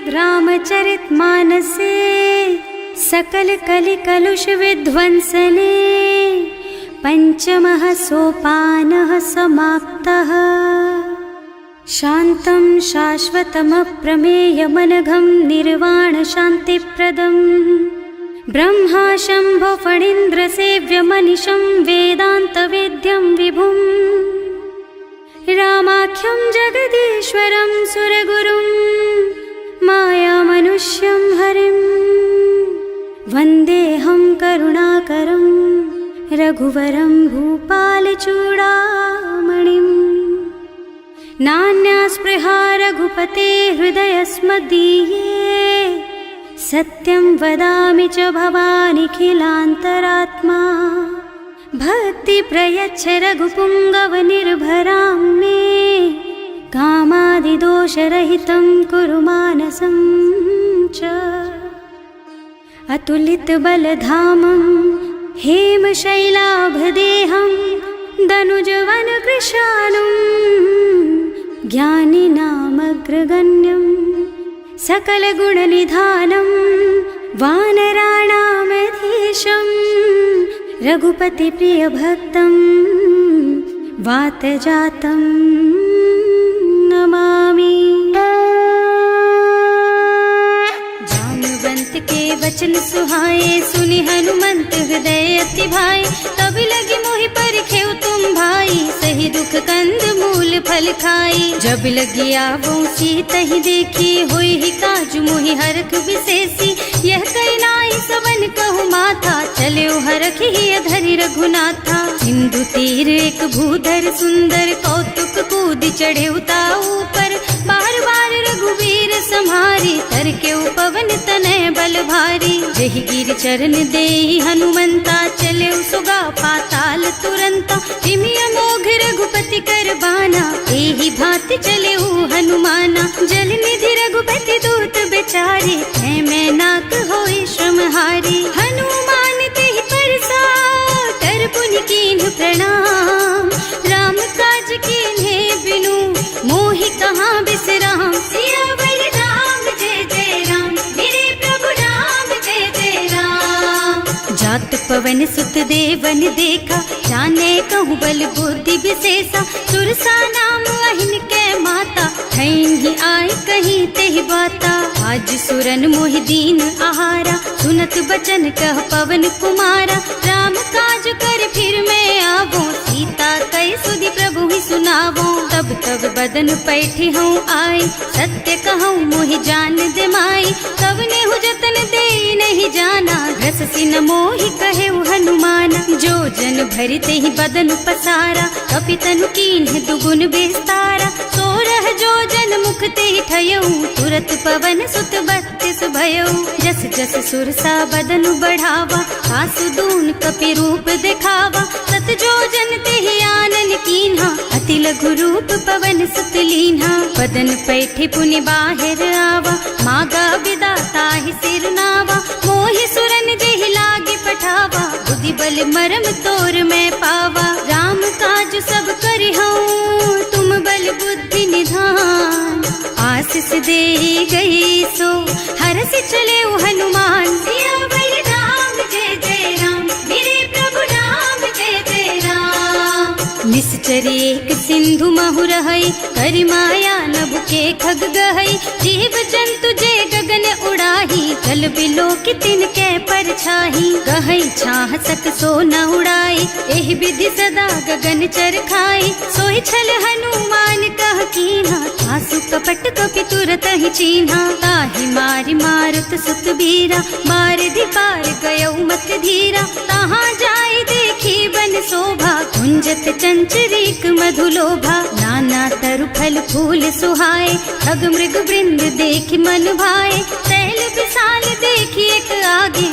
श्रीमद्रामचरितमानसे सकल कलि कलुष विध्वंसने पंचमः सोपानः समाप्तः। शान्तं शाश्वतमप्रमेयमनघं निर्वाणशान्तिप्रदम् ब्रह्मा शम्भो फणीन्द्रसेव्यमनिशं वेदान्तवेद्यं विभुम् रामाख्यं जगदीश्वरं सुरगुरुं मायामनुष्यं हरिं वन्देऽहं करुणाकरं रघुवरं भूपालचूडामणिम्। नान्यास्पृहा रघुपते हृदयस्मदीये सत्यं वदामि च भवानिखिलान्तरात्मा। भक्ति प्रयच्छ रघुपुङ्गवनिर्भरां मे कामादिदोषरहितं कुरु मानसं च। अतुलितबलधामं हेमशैलाभदेहं दनुजवनकृशानुं ज्ञानिनामग्रगण्यं सकलगुणनिधानं वानराणामधीशं रघुपतिप्रियभक्तं वातजातं नमामि। जाम्बवंत के वचन सुहाए सुनि हनुमंत हृदय अति भाए। तब लगी मोहि परखेउ तुम भाई सही दुख कंद मूल फल खाई। जब लगी आवो सीतहि देखी होई ही काजु मोहि हरख विशेषी। यह कई नाई सवन कहु माथा चले हरख ही अधरि रघुनाथा। सिंधु तीर एक भूधर सुंदर कौतुक कूद चढ़े उताऊ पर। बार बार रघुवीर सम्हारी तर के पवन तनय बल भारी। जहि गिर चरण देहि हनुमंता चले सुगा पाताल तुरंता। हिमि अमोघ रघुपति कर बाना एहि भांति चले हनुमाना। जल निधि रघुपति दूत बेचारे है मैं नाक होई श्रमहारी। हनुमान तेहि परसा कर पुनि कीन्ह प्रणाम। राम काज कीन्हे बिनु मोहि कहाँ बिसराम। सियावर राम जय जय राम मेरे प्रभु राम जय जय राम। जात पवन सुत देवन देखा जाने कहूँ बल बुद्धि विशेषा। सुरसा नाम अहिन के माता ही आय कहीं तेहि बाता। आज सुरन मोहि दीन आहारा सुनत बचन कह पवन कुमारा। राम काज कर फिर मैं आवो सीता कई सुधि प्रभु ही सुनावो। तब तब बदन पैठी हूँ आई सत्य कहूँ मोहि जान दे माई। तब नेहु जतन दे नहीं जाना रस सिन मोहि कहे हनुमाना। जो जन भरते ही बदन पसारा कपितनु कीन्ह दुगुन बेस्तारा। सोरह जो जन मुख ते ठयऊ तुरत पवन सुत बत्तिस भयऊ। जस जस सुरसा बदन बढ़ावा आसु दून कपि रूप दिखावा। सत जो जन ते आनन कीन्हा अति लघु रूप पवन सुत लीन्हा। बदन पैठे पुनि बाहिर आवा मागा विदाता ही सिर नावा। मोहि सुरन जेहि लागे पठावा बुद्धि बल मरम तोर मैं पावा। राम काज सब करिहऊँ तुम बल बुद्धि निधान। आशीष दे गई सो हरस चले हनुमान। सियावर राम जय जय राम मेरे प्रभु राम जय जय राम। निश्चर एक सिंधु महु रहई करि माया नभ के खग गहई। जीव जंतु जे गगन उड़ाही जल बिलो की तिनके परछाही। गहई छाह सक सो न उड़ाई एहि विधि सदा गगन चर खाई। सोई छल हनुमान कह कीन्हा आसु कपट कपि तुरत ही चीन्हा। ताहि मारि मारुत सुत बीरा मार दी पार गयऊ मत धीरा। तहाँ जाय देखी बन शोभा कुंजत चंचरीक मधुलोभा। नाना तरु फल फूल सुहाए खग मृग वृंद देखि मन भाए। तैल विशाल देखी एक आगे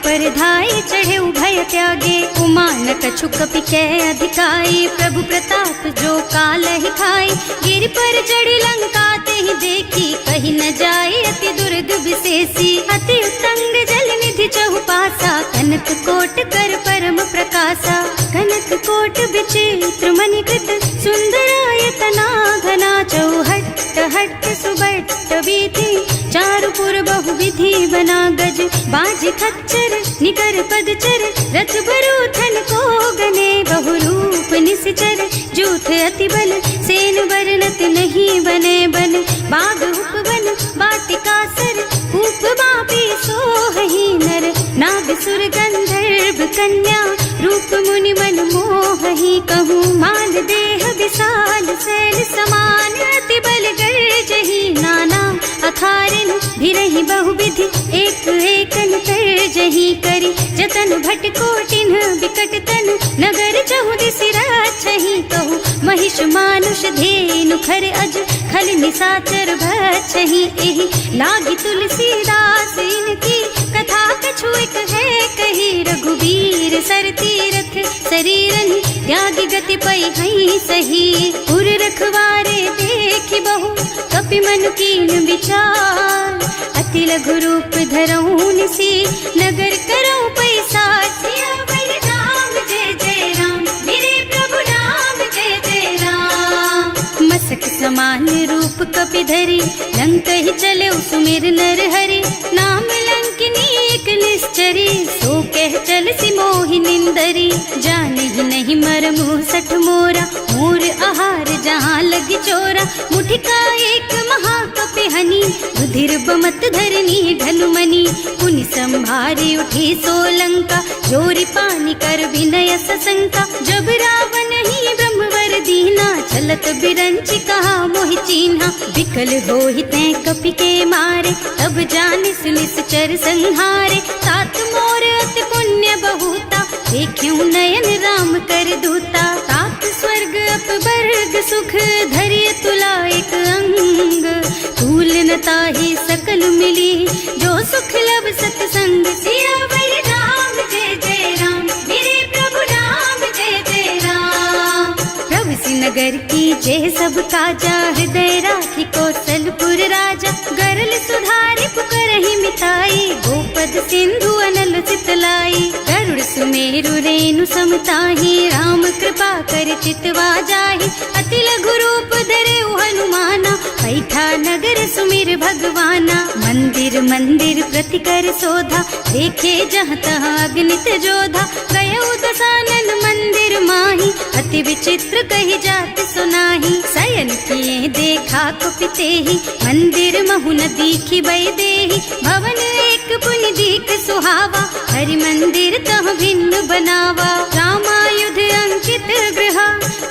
पर धाई चढ़े भय त्यागे। उमान कछु कपि के अधिकाई प्रभु प्रताप जो काल ही खाई। गिर पर चढ़ी लंका ते ही देखी कहीं न जाए अति दुर्ग विशेषी। अति उत्तंग जल निधि चहुपासा कनक कोट कर परम प्रकाशा। कनक कोट विचित्र मणिकृत सुंदरायतना घना चौहट्ट हट्ट सुबट बट्ट बीती चारुपुर बहुविधि बना गज बाज खच्चर निकर पदचर रथ बरूथन को गने बहुरूप निश्चर जूथ अति बल सेन वर्णत नहीं बने बन बाग उपवन वाटिका सर कूप बापी सोहहि नर नाग सुर गंधर्व कन्या रूप मुनि मन मोहहि कहूँ माल देह विशाल शैल समान अति बल गर्जहि नाना अखारिन भिरहि बहुविधि एक एकन तरजहि करि जतन भट कोटिन विकट तन नगर चहुदिस राछहि कहूँ महिष मानुष धेनु खर अज खल निसाचर भक्षहि एहि लागी तुलसीदास इनकी कथा कछु एक है कही रघुवीर सर तीरथ शरीरन त्यागी गति पै हई सही पुर रखवारे देखि बहु कपि मन कीन विचार अति लघु रूप धरऊं निसी नगर करऊं पैसा सियावर राम जय जय राम मेरे प्रभु राम जय जय राम मसक समान रूप कपि धरी लंक ही चले सुमिर नर हरि नाम लंकिनी एक निश्चरी सो कह चल सी मोहि निंदरी जाने ही नहीं मर मुँह सठ मोरा मोर आहार जहाँ लगी चोरा मुठिका एक महाकपि हनी रुधिर बमत धरनी ढनुमनी पुनि संभारी उठी सोलंका जोरी पानी कर विनय सशंका जब रावण ही ब्रह्मवर दीना चलत बिरंची कहा मोहि चीन्हा विकल होहि तै कपि के मारे तब जानिस निश्चर संहारे तात मोर अति पुण्य बहुता देखूं नयन राम कर दूता तात स्वर्ग अपवर्ग सुख धरिय तुला एक अंग तूल न ताहि सकल मिली जो सुख लब सत्संग सियावर राम जय जय राम मेरे प्रभु राम जय जय राम प्रभु सी नगर की जय सब काजा हृदय राखी कौशलपुर राजा गरल सुधारी पुकरहि मिताई गोपद सिंधु अनल चितलाई गरुड़ सुमेरु रेणु समताहि राम कृपा कर चितवा जाहि अति लघु रूप धरे हनुमाना पैठा नगर सुमिर भगवाना मंदिर मंदिर प्रति कर शोधा देखे जहाँ तहाँ अग्नित जोधा गयो दसानन मंदिर माही अति विचित्र कही जात सुनाही शयन किए देखा कुपिते ही मंदिर महु न दीखी बई देही भवन एक पुनि दीख सुहावा हरि मंदिर तह भिन्न बनावा रामायुध अंकित गृह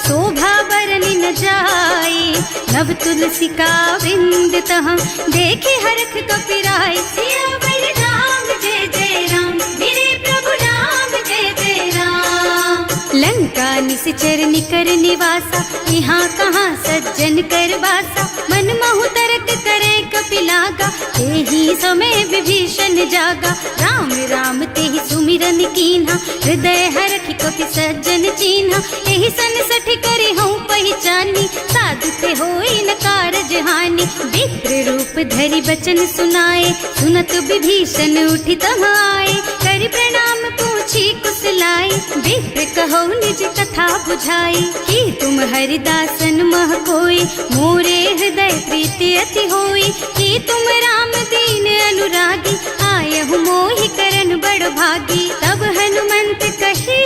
शोभा बरनि न जाई नव तुलसी का वृंद तह देखे हरख कपिराई सियावर राम जय जय राम मेरे प्रभु राम जय जय राम लंका निश्चर निकर निवासा यहाँ कहाँ सज्जन कर बासा मन महु तरक करे कपिलागा तेहि समय विभीषण जागा राम राम तेहि सुमिरन कीन्हा हृदय हरखि कपि सज्जन चीन्हा एहि सन सठ करे हूँ पहचानी साधु ते होई न कारज हानि विप्र रूप धरि बचन सुनाए सुनत विभीषण उठि तहाँ आए करि प्रणाम पूछी कुशलाई विप्र कहो निज कथा बुझाई कि तुम हरिदासन मह कोई मोरे हृदय प्रीति अति होई कि तुम राम दीन अनुरागी आयहु मोहि करन बड़ भागी तब हनुमंत कही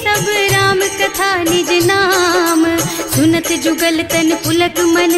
सब राम कथा निज नाम सुनत जुगल तन पुलक मन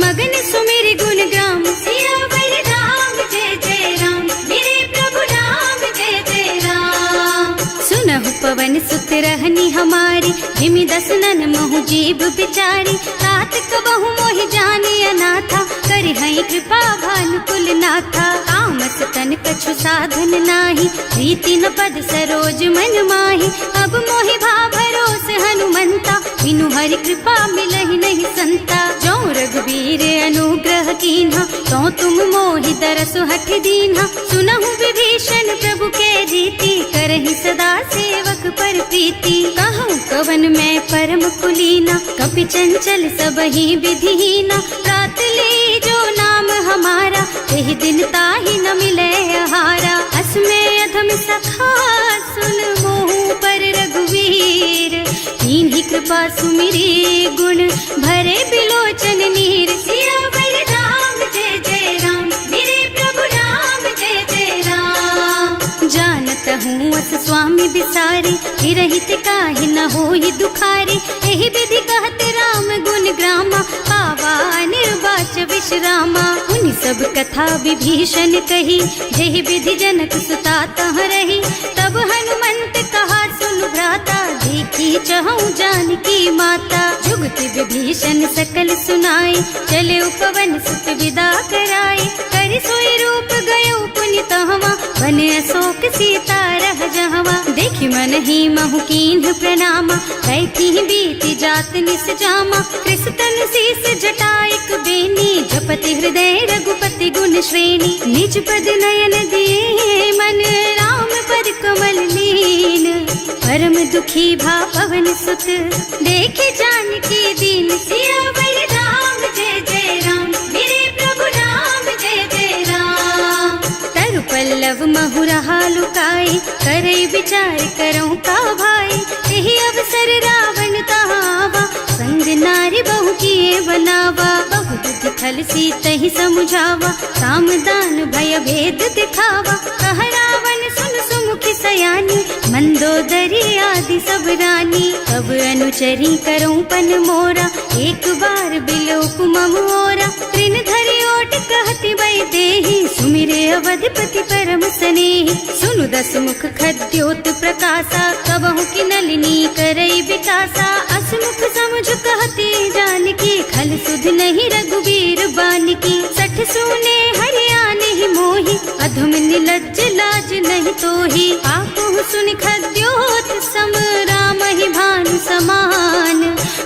मगन सुमिर गुण ग्राम सियावर राम जय जय राम मेरे प्रभु राम जय जय राम सुनहु पवन सुत रहनी हमारी जिमि दसनन महु जीव बिचारी तात कबहु मोहि जानी अनाथा करि हई कृपा भानुकुल नाथा तामस तन कछु साधन नाही प्रीति न पद सरोज मन माही अब मोहि भा भरोस हनुमंता बिनु हरि कृपा मिलहि नहीं संता जो रघुवीर अनुग्रह कीन्हा तो तुम मोहि दरसु हठ दीन्हा सुनहु विभीषण प्रभु के रीति करहि सदा सेवक पर प्रीति कहूँ कवन मैं परम कुलीना कपि चंचल सबहि विधिहीना रात ले जो नाम हमारा तेहि दिन ताहि न मिले आहारा असमय अधम सखा सुन मोहु पर रघुवीर कीन्ही कृपा सुमिरी गुण भरे बिलोचन नीर सियावर राम जय बस स्वामी बिसारी, रहित काहे न होई दुखारी। एहि विधि कहत राम गुण ग्रामा, पावा निर्वाच विश्रामा। उन सब कथा विभीषण कही, जेहि विधि जनक सुता तह रही। तब हनुमंत कहा सुन भ्राता, देखी चहु जानकी माता। जुगति विभीषण सकल सुनाई, चले उपवन सुत विदा कराई। कर सोई रूप गयो पुनि तहवा, बन अशोक सीता रह जहवा। देखि मन ही महु कीन्ह प्रणामा, कैथी बीति जात निस जामा। कृष्ण शीस जटाइक बेनी, जपति हृदय रघुपति गुण श्रेणी। निज पद नयन दिए मन, राम पद कमल लीन। परम दुखी भा पवन सुत, देखे जानकी दीन। सियावर राम जय जय राम, मेरे प्रभु राम जय जय राम। तरु पल्लव महु रहा लुकाई, करई विचार करऊं का भाई। यही अवसर रावण तहावा, संग नारी बहु किए बनावा। बहु दुख खल सीतहि समुझावा, साम दान भय भेद दिखावा। कह रावण सुन सुमुखी सयानी, मंदोदरी आदि सब रानी। अब अनुचरी करऊं पन मोरा, एक बार बिलोक मम ओरा। त्रिन धरि ओट कहति वै देहि, सुमिरे अवधपति परम स्नेहि। सुनु दस मुख खद्योत प्रकाशा, कबहु की नलिनी करई विकासा। असमुख समझ कहती जानकी, खल सुध नहीं रघुवीर बानकी। सठ सूने हरियाणा ही मोहि, अधम निलज्ज लाज नहीं तोहि। आपहु सुनि खद्योत सम, राम ही भानु समान।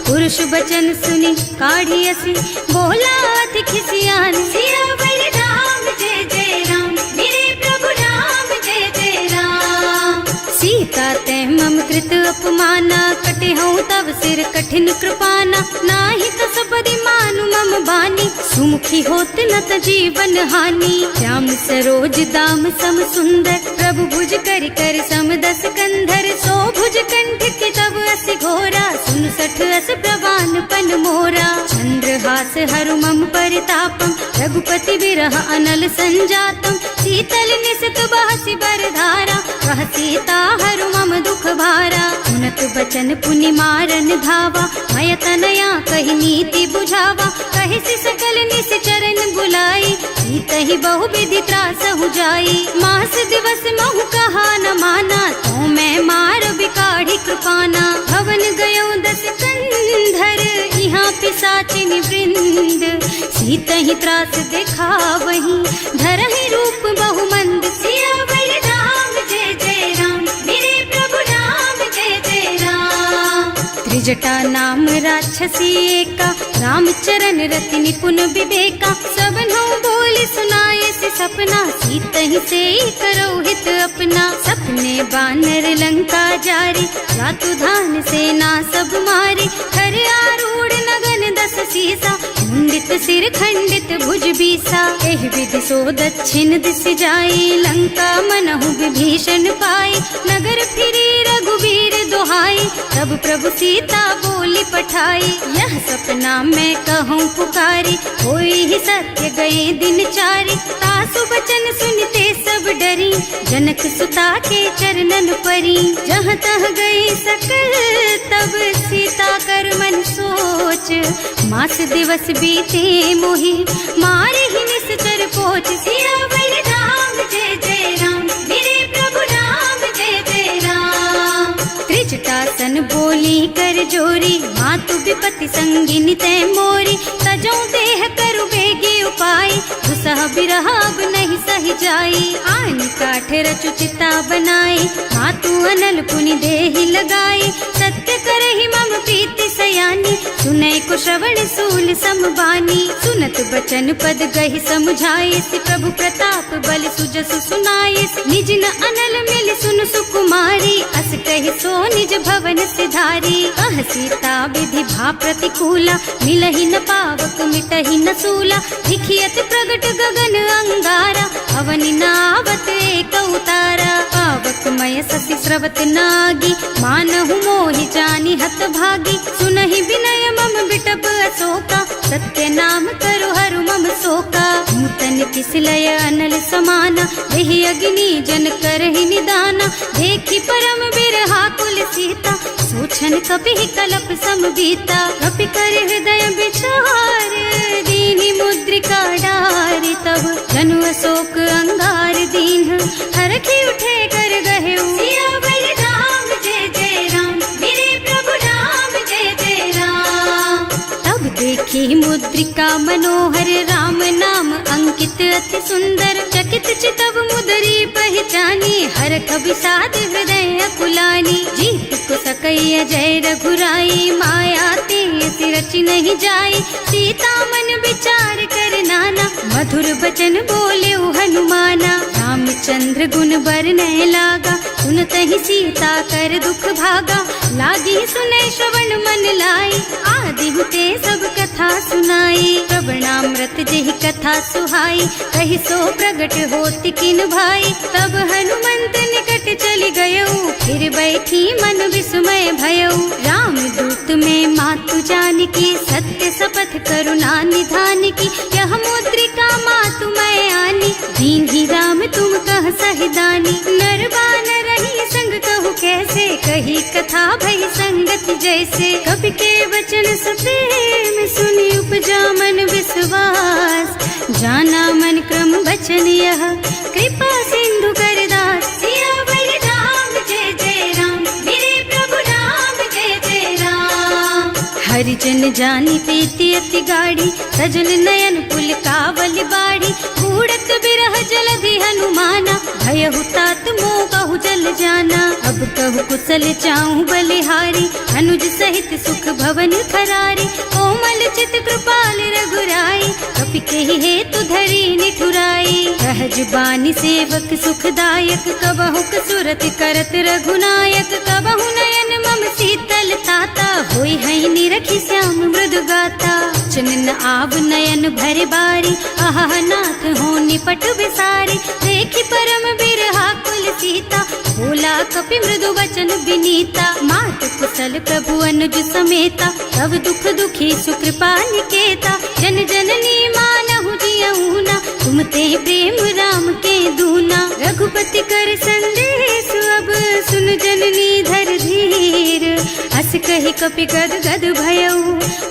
पुरुष बचन सुनि काढ़ियसि, बोला अति खिसियान। सियावर राम जय जय राम, मेरे प्रभु राम जय जय राम। सीता ते मम कृत अपमाना, कटे हूँ तब सिर कठिन कृपाना। नाही तो सबरि मानु मम बानी, सुमुखी होत न त जीवन हानि। श्याम सरोज दाम सम सुंदर, प्रभु भुज कर कर सम दस कंधर। सो भुज कंठ के तब अस घोरा, सुन सठ अस प्रवान पन मोरा। चंद्रहास हरु मम परितापम, रघुपति विरह अनल संजातम। शीतल निसित बहसि बरधारा, वह सीता हरु मम दुख भारा। सुनत बचन पुनि मारन धावा, मय तनया कहि नीति बुझावा। कहि सि सकल निस चरण बुलाई, सीतहि बहु विधि त्रासहु जाई। मास दिवस महु कहा न माना, तो मैं मार बिकाढ़ी कृपाना। भवन गयो दस कंधर, यहाँ पिशाचिनि वृंद। सीतहि त्रास दिखावहि, धरहि रूप बहु मंद। सियावर राम जय जय राम, मेरे प्रभु राम जय जय राम। त्रिजटा नाम राक्षसी एका, राम चरण रति निपुण विवेका। सबनो बोली सुनाए से सपना, सीतहि से करो हित अपना। सपने बानर लंका जारी, जातु धान सेना सब मारी। खर आरूढ़ नगन दस सीसा, मुंडित सिर खंडित भुज बीसा। एहि विधि सो दक्षिण दिस जाई, लंका मनहु विभीषण पाई। नगर फिरी रघुवीर दुहाई, तब प्रभु सीता बोली पठाई। यह सपना मैं कहूँ पुकारी, होई ही सत्य गए दिन चारी। तासु बचन सुनते सब डरी, जनक सुता के चरणन परी। जहाँ तह गई सकल तब सीता कर मन सोच। मास दिवस बीते मोहि, मारे ही निश्चर पोच। सियावर राम जय जय राम, मेरे प्रभु राम जय जय राम। त्रिजटासन बोली कर जोरी, मातु विपति संगिनी तै मोरी। तजौ देह करु बेगे उपाय, दुसह बिरह अब नहीं सही जाई। आन काठ रचु चिता बनाए, मातु अनल पुनि देहि लगाए। सत्य करहि मम प्रीति सयानी, सुनै को श्रवण सूल समबानी। सुनत बचन पद गहि समुझाए, प्रभु प्रताप बल सुजसु सुनाए। निज न अनल मिल सुन सुकुमारी, अस कहि सो निज भवन सिधारी। कह सीता विधि भा प्रतिकूला, मिलहि न पावक मिटहि न सूला। लिखियत प्रगट गगन अंगारा, अवनि नावत एक उतारा। पावक मय ससि स्रवत नागी, मानहु मोहि जानि हत भागी। सुनहि विनय मम बिटप अशोका, सत्य नाम करु हरु मम शोका। नूतन की बिसलय अनल समाना, देहि अग्नि जन करहि निदाना, देखी परम बिरहा कुल सीता, सोचन कपि कलप सम बीता, कपि कर हृदय विचार, दीनी मुद्रिका डारि तब जनु अशोक अंगार दीन, हरखी उठे कर गहे सियावर राम जय जय राम, मेरे प्रभु राम जय जय राम। तब देखी मुद्रिका मनोहर, राम नाम अंकित अति सुंदर, चकित चितव मुदरी पहचानी, हरख विषाद हृदय अकुलानी, जीत को सकैया जय रघुराई, माया ते रचि नहीं जाई, सीता मन विचार कर नाना, मधुर बचन बोले हनुमाना, रामचंद्र गुण बरनय लागा, सुनतहि सीता कर दुख भागा, लागी सुने श्रवण मन लाई, आदि ते सब कथा सुनाई, श्रवणामृत जेहि कथा सुहाई, कहि सो प्रगट होति किन भाई, तब हनुमंत निकट चली गयऊ, फिर बैठी मन विस्मय भयऊ, राम दूत में मातु जानकी, सत्य शपथ करुणा निधान की, यह मुद्रिका मातु मैं आनी, दीन ही राम तुम कह सहिदानी, नरबान रही संग कहु कैसे, कही कथा भई संगत जैसे, कवि के वचन सप्रेम सुनी उपजा मन विश्वास, जाना मन क्रम वचन यह, कृपा सिंधु करदास, सियावर राम जय जय राम, मेरे प्रभु राम जय जय राम। हरिजन जानी प्रीति अति गाढ़ी, सजल नयन पुल कावल बाड़ी, बूढ़त बिरह जलधि हनुमाना, भयहु तात मोह कहु जल जाना, अब कहु कुशल चाहूं बलिहारी, अनुज सहित सुख भवन खरारी, कोमल चित कृपाल रघुराई, कपि केहि हेतु धरी निठुराई, सहज बानी सेवक सुखदायक, कबहु सुरति करत रघुनायक, कबहु नयन मम शीतल ताता, होई है निरखी श्याम मृदु गाता, चनन आव नयन भर बारी, आह नाथ हो निपट विसारी, देखी परम बिरहा कुल सीता, बोला कपि मृदु वचन विनीता, मात कुशल प्रभु अनुज समेता, तब दुख दुखी सुकृपा निकेता, जन जननी मानहु जियऊना, तुम ते प्रेम राम के दूना, रघुपति कर संदेश अब सुन जननी धर धीर, हस कहि कपि गद गद भयऊ,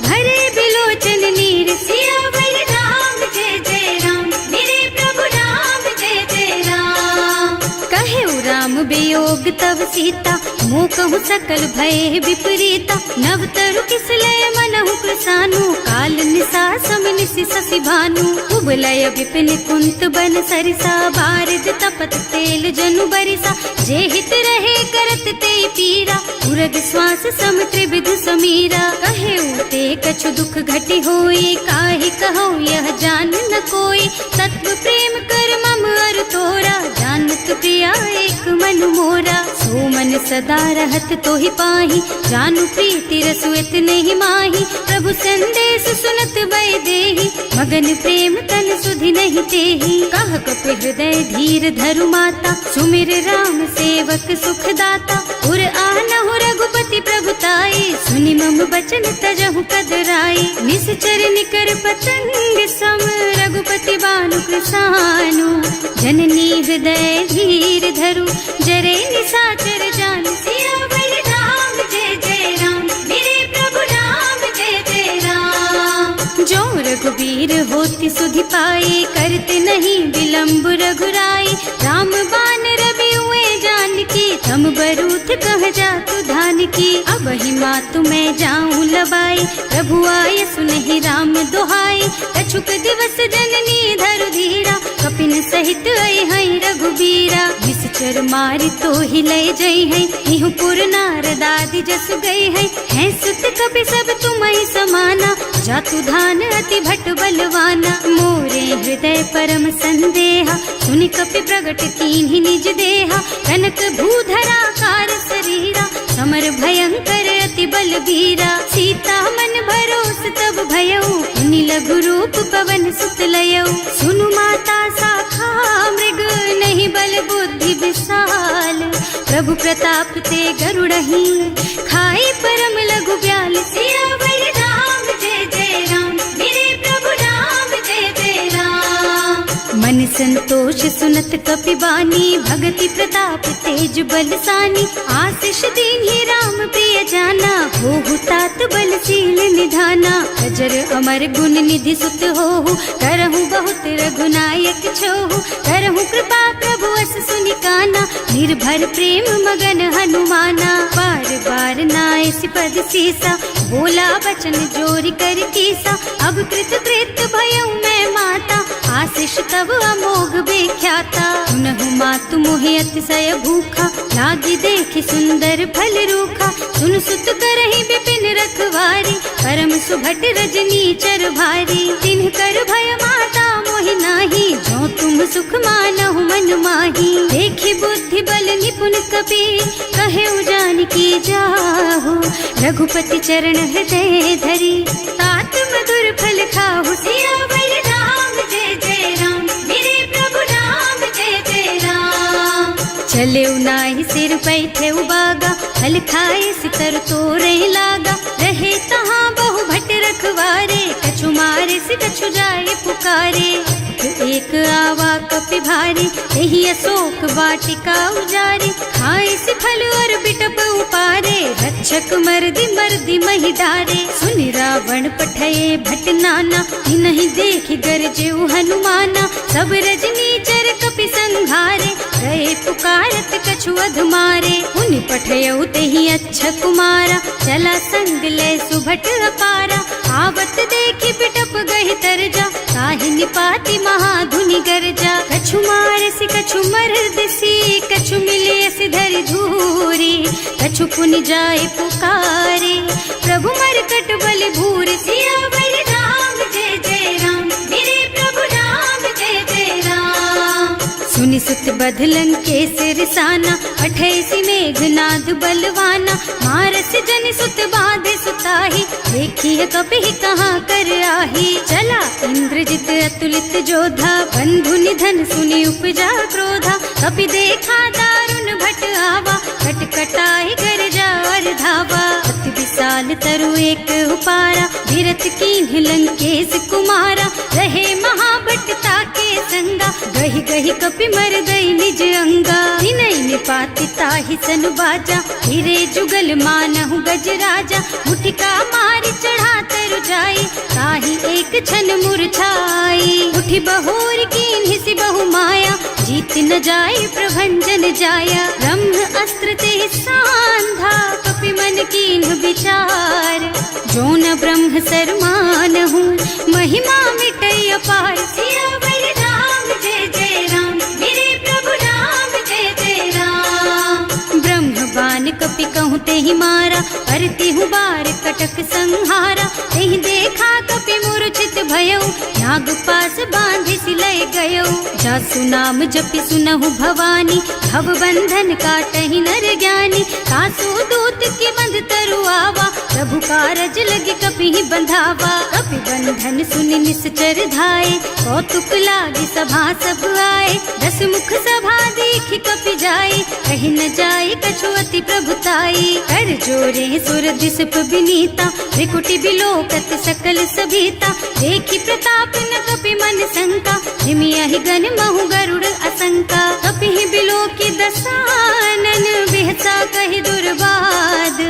भरे बिलोचन नीर, सियावर राम जय जय राम, मेरे प्रभु राम जय जय राम। कहेउ राम वियोग तब सीता, मोह कहु सकल भय विपरीता, नव तरु किसलय मनहु कृसानु, काल निसा सम निसि शशि भानु, उबलय विपिन कुंत बन सरिसा, बारिद तपत तेल जनु बरिसा, जे हित रहे करत ते पीरा, उरग श्वास सम त्रिविध समीरा, कहेउ ते कछु दुख घटी होई, काहि कहूँ यह जान न कोई, तत्व प्रेम कर मम अर तोरा, जानत प्रिया एक मन मोरा, सो मन सदा रहत तोहि पाही, जानु प्रीति रसु इतने माही, प्रभु संदेश सुनत वै देही, मगन प्रेम तन सुधि नहीं तेही, कह कपि हृदय धीर धरु माता, सुमिर राम सेवक सुख दाता, उर आनहु रघुपति प्रभुताई, सुनि मम बचन तजहु कदराई, निश्चर निकर पतंग सम, रघुपति बानु कृसानु, जननी हृदय धीर धरु, जरे निशाचर जान, सियावर राम जय जय राम, मेरे प्रभु राम जय जय राम। जो रघुवीर होति सुधि पाई, करते नहीं विलम्ब रघुराई, राम बान रवि हुए जानकी, तम बरूथ कह जातु धान की, अब ही मातु मैं जाऊं लबाई, प्रभु आय सुनहि राम दुहाई, कछुक दिवस जननी धरु धीरा, कपिन सहित आई है रघुबीरा, निश्चर मारि तो ही लय जई है, इहु पुर नारद आदि जस गई है सुत कपि सब तुम्हि समाना, जातु धान अति भट बलवाना, मोरे हृदय परम संदेहा, सुनि कपि प्रगट कीन्हि निज देहा, कनक भूधरा कार शरीरा, समर भयंकर अति बलबीरा, सीता मन भरोस तब भयऊ, मुनि लघु रूप पवन सुत लयऊ, सुनु माता शाखा मृग नहीं बल बुद्धि विशाल, प्रभु प्रताप ते गरुड़हि, खाई परम लघु ब्याल, सियावर राम जय जय राम, मेरे प्रभु राम जय जय राम। संतोष सुनत कपिबानी, भगति प्रताप तेज बलसानी। आशीष दीन्हि राम प्रिय जाना, होहु तात बलशील निधाना। अजर अमर गुण निधि सुत होहु, करहु बहुत रघुनायक छोहु। करहु कृपा प्रभु अस सुनि काना, निर्भर प्रेम मगन हनुमाना। बार बार नाय सिपद सीसा, बोला बचन जोरि कर कीसा। अब कृत कृत भयउ मैं माता, आशीष तब अमोघ बेख्याता। सुनहु मातु मोहि अतिशय भूखा, लागी देखि सुंदर फल रूखा। सुन सुत करहि विपिन रखवारी, परम सुभट रजनी चर भारी। तिन्ह कर भय माता मोहि नाही, जो तुम सुख मानहु मन माही। देखि बुद्धि बल निपुण कबीर, कहे जानकी जाहु। रघुपति चरण हृदय धरी, तात मधुर फल खाहु। सियावर राम जय जय राम, मेरे प्रभु राम जय जय राम। चले नाहि सिर पैठे उबागा, फल खाए सितर तोरे लागा। रहे तहाँ बहु भट रखवारे, कछु मारे से कछु जाए पुकारे। एक आवा कपि भारी, यही अशोक वाटिका उजारी। खाए से फल और बिटप उपारे, रक्षक मर्दी मर्दी मही डारे। सुनि रावण पठये भट नाना, नहीं देखि गरजेउ हनुमाना। सब रजनी चर कपि संघारे, गए पुकारत कछु अधमारे। उनि पठयउ तेहि अच्छा कुमारा, चला संग ले सुभट अपारा। आवत देखि बिटप गहि तरजा, ताहि निपाति महाधुनि गरजा। कछु मारसि कछु मरदसी, कछु मिले सि धरि धूरी। कछु पुनि जाए पुकारे, प्रभु मरकट बल भूरि। सियावर राम जय जय राम, मेरे प्रभु राम जय जय राम। सुनि सुत बध लंकेश रिसाना, अठैसी मेघनाद बलवाना। मारस जन सुत बाधे सुताही, देखी कपि कहाँ कर आही। चला इंद्रजित अतुलित जोधा, बंधु निधन सुनि उपजा क्रोधा। कपि देखा दारुण भट आवा, कटकटाई गरजा और धावा। अति विशाल तरु एक उपारा, धीरथ कीन्ह लंकेश कुमारा। रहे महाभट ताके संगा, गहि गहि कपि मर गई निज अंगा। विनय निपाति ताहि सन बाजा, हिरे जुगल मानहु गज राजा। मुठिका मारि चढ़ा तरु जाई, ताहि एक छन मूर्छाई। उठि बहोर कीन्हि सि बहु माया, जीत न जाय प्रभंजन जाया। ब्रह्म अस्त्र ते सांधा, कपि मन कीन्ह विचार। जो न ब्रह्म सर मानहु, महिमा मिटै अपार। सियावर राम जय जय राम, मेरे प्रभु राम जय जय राम। ब्रह्म बान कपि कहूँ तेहि मारा, करती हूँ बार कटक संहारा। तेहि देखा कपि मूर्छित भयउ, नाग पास बांधि सिलय गयौ। जासु नाम जपि सुनहु भवानी, भव बंधन काटहि नर ज्ञानी। कासु दूत के बंध तरु आवा, प्रभु कारज लगे कपि ही बंधावा। कपि बंधन सुनि निश्चर धाये, कौतुक लागी सभा सब आए। दस मुख सभा देखि कपि जाए, कहि न जाए कछु अति प्रभुताई। कर जोरे सुर दिसप विनीता, त्रिकुटि बिलोकत सकल सभीता। देखि प्रताप न कपि मन शंका, हिमियहि गन महु गरुड़ असंका। कपि ही बिलोकि दसानन, बिहसा कहि दुर्बाद।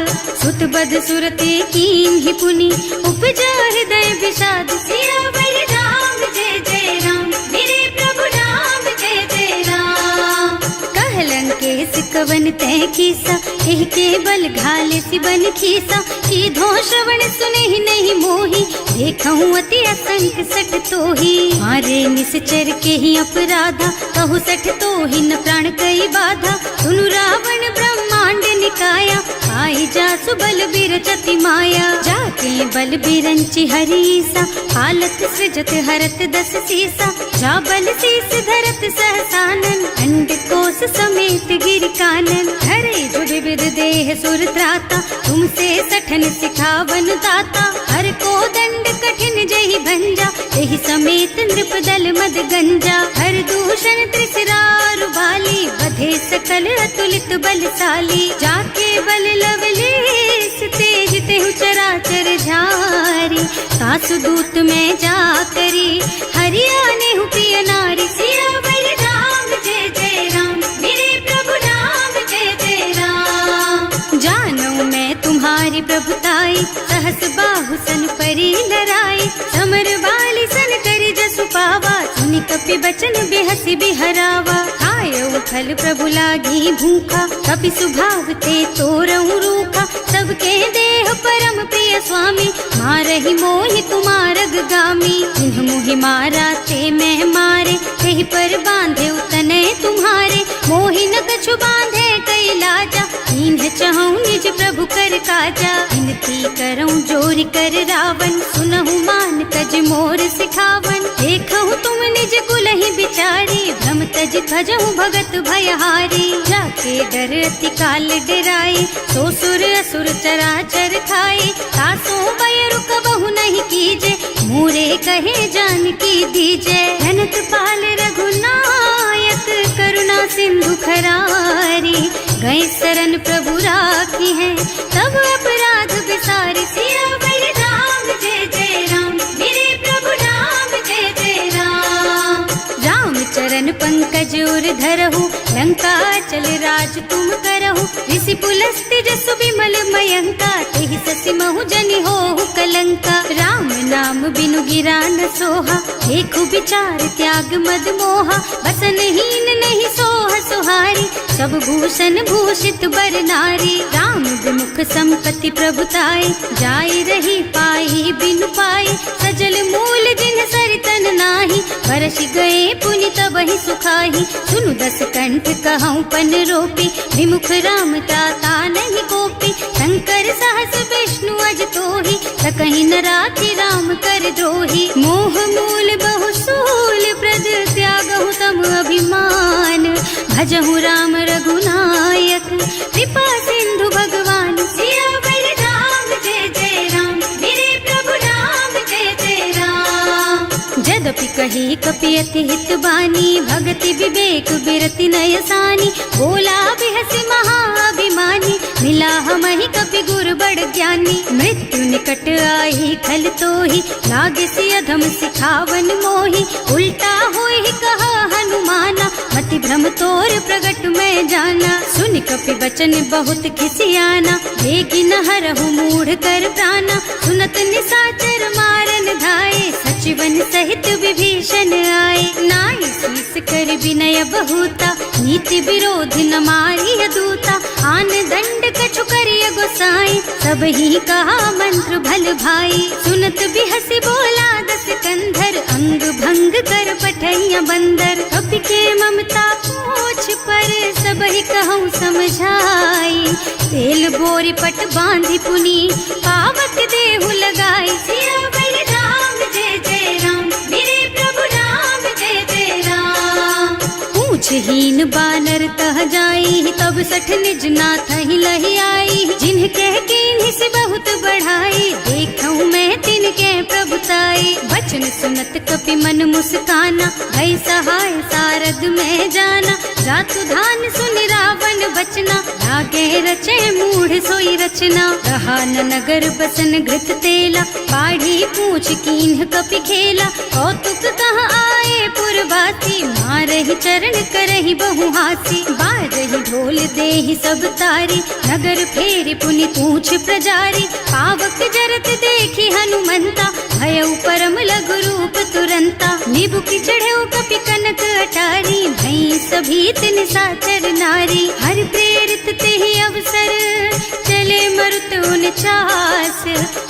सुत बद सुरते कीन्हि पुनि, उपजा हृदय विषाद। सियावर राम जय जय राम, मेरे प्रभु राम जय जय राम। कह लंकेश कवन तै कीसा, एहि के बल घाले सि बन खीसा। कीधो श्रवण सुनहि नहीं मोहि, देखहु अति असंख सठ तोहि। मारे निश्चर के ही अपराधा, कहु सठ तोहि न प्राण कई बाधा। सुनु रावण ब्रह्मांड निकाया, आई जासु बल बिरचति माया। जाके बल बिरंचि हरीसा, हालत सृजत हरत दस सीसा। जा बल शीस धरत सहसानन, अंड कोस समेत गिर कानन। हरे जो विविध देह सुर त्राता, तुमसे सठन सिखावन दाता। हर को दंड कठिन जहि भंजा, तेहि समेत नृप दल मद गंजा। हर दूषण त्रिसरारु बाली, बधे सकल अतुलित बलशाली। जाके बल लवलेश तेज तेहु चराचर झारी। सासु दूत में जा करी हरियाणे हूँ प्रिय नारी। सियावर राम जय जय राम, मेरे प्रभु राम जय जय राम। जानू मैं तुम्हारी प्रभुताई, सहस बाहु सन परी लराई। समर बाली सन करी जसु पावा, सुनि कपि बचन बेहसी बिहरावा। खायो फल प्रभु लागी भूखा, कपि सुभाव ते तोरऊ रूखा। सबके देह परम प्रिय स्वामी, मारहि मोहि तुमारग गामी। जिन्ह मोहि मारा ते मैं मारे, तेहि पर बांधे तने तुम्हारे। मोहि न कछु बांधे कई लाजा, इन्ह चहु निज प्रभु कर काजा। विनती करऊं जोरि कर रावण, सुनहु मान तज मोर सिखावन। देखहु तुम निज कुलहि बिचारी, भ्रम तज भजहु भगत भयहारी। जाके डर अति काल डराई, सो सुर असुर चराचर खाए। तासो भय रुक बहु नहीं कीजे, मोरे कहे जानकी दीजे। धनत पाल रघुनायक, करुणा सिंधु खरारी। गए शरण प्रभु राखी है, तब अपराध विसारी। सियावर राम जय जय राम, मेरे प्रभु राम जय जय राम। राम चरण पंकज उर धरहु, लंका चल राज तुम करहु। ऋषि पुलस्त्य जसु विमल मयंका, तेहि ससि महु जनि होहु कलंका। राम नाम बिनु गिरा न सोहा, देखु विचार त्याग मद मोहा। बसन हीन नहीं सोह सुहारी, सब भूषण भूषित बर नारी। राम विमुख संपत्ति प्रभुताई, जाय रही पाई बिनु पाई। सजल मूल जिन सरितन नाही, बरस गए पुनि तबहि सुखाही। सुनु दस कंठ कहऊँ पन रोपी, विमुख राम ताता नहीं कोपी। शंकर सहस विष्णु अज तोहि, सकहि न राखि राम कर द्रोही। मोह मूल बहु सूल प्रद, त्यागहु तम अभिमान। भजहु राम रघुनायक, कृपा सिंधु भगवान। सियावर राम जय जय राम, मेरे प्रभु राम जय जय राम। जदपि कही कपि अति हित बानी, भगति विवेक बिरति नय सानी। बोला बिहसि महाअभिमानी, मिला हमहि कपि गुर बड़ ज्ञानी। मृत्यु निकट आई खल तोहि, लागे सि अधम सिखावन मोहि। उल्टा होई कहा हनुमाना, मति भ्रम तोर प्रगट में जाना। सुनि कपि बचन बहुत खिसियाना, देगी न हरहु मूढ़ कर प्राणा। सुनत निशाचर मारन धाये, सचिवन सहित विभीषण आए। नाई शीस कर विनय बहुता, नीति विरोध न मारिय दूता। आन दंड कछु करिय गोसाई, सब ही कहा मंत्र भल भाई। सुनत बिहसि बोला दस कंधर, अंग भंग कर पठैया बंदर। कपि के ममता पूछ पर, सब ही कहूँ समझाई। तेल बोरी पट बांधि पुनी, पावक देहु लगाई। सियावर राम जय जय राम, मेरे प्रभु राम जय जय राम। पूछहीन बानर तह जाई, तब सठ निज नाथ ही लही आई। जिन्ह कह कीन्हि से बहुत बढ़ाई, देखऊँ मैं तिनके प्रभुताई। वचन सुनत कपि मन मुस्काना, भई सहाय सारद में जाना। जातु धान सुनि रावण बचना, लागे रचे मूढ़ सोई रचना। रहा न नगर बसन घृत तेला, बाढ़ी पूछ कीन्ह कपि खेला। कौतुक कह आए पुरवासी, मारहि चरण करहि बहु हासी। बाजहि ढोल देहि सब तारी, नगर फेरि पुनि पूछ प्रजारी। पावक जरत देखि हनुमंता, भयउ परम लघु रूप तुरंता। निबुकि चढ़ऊ कपि कनक अटारी, भई सभीत निशाचर नारी। हर प्रेरित तेहि अवसर, चले मरुत उनचास।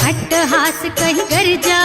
अट्टहास कहि गर्जा,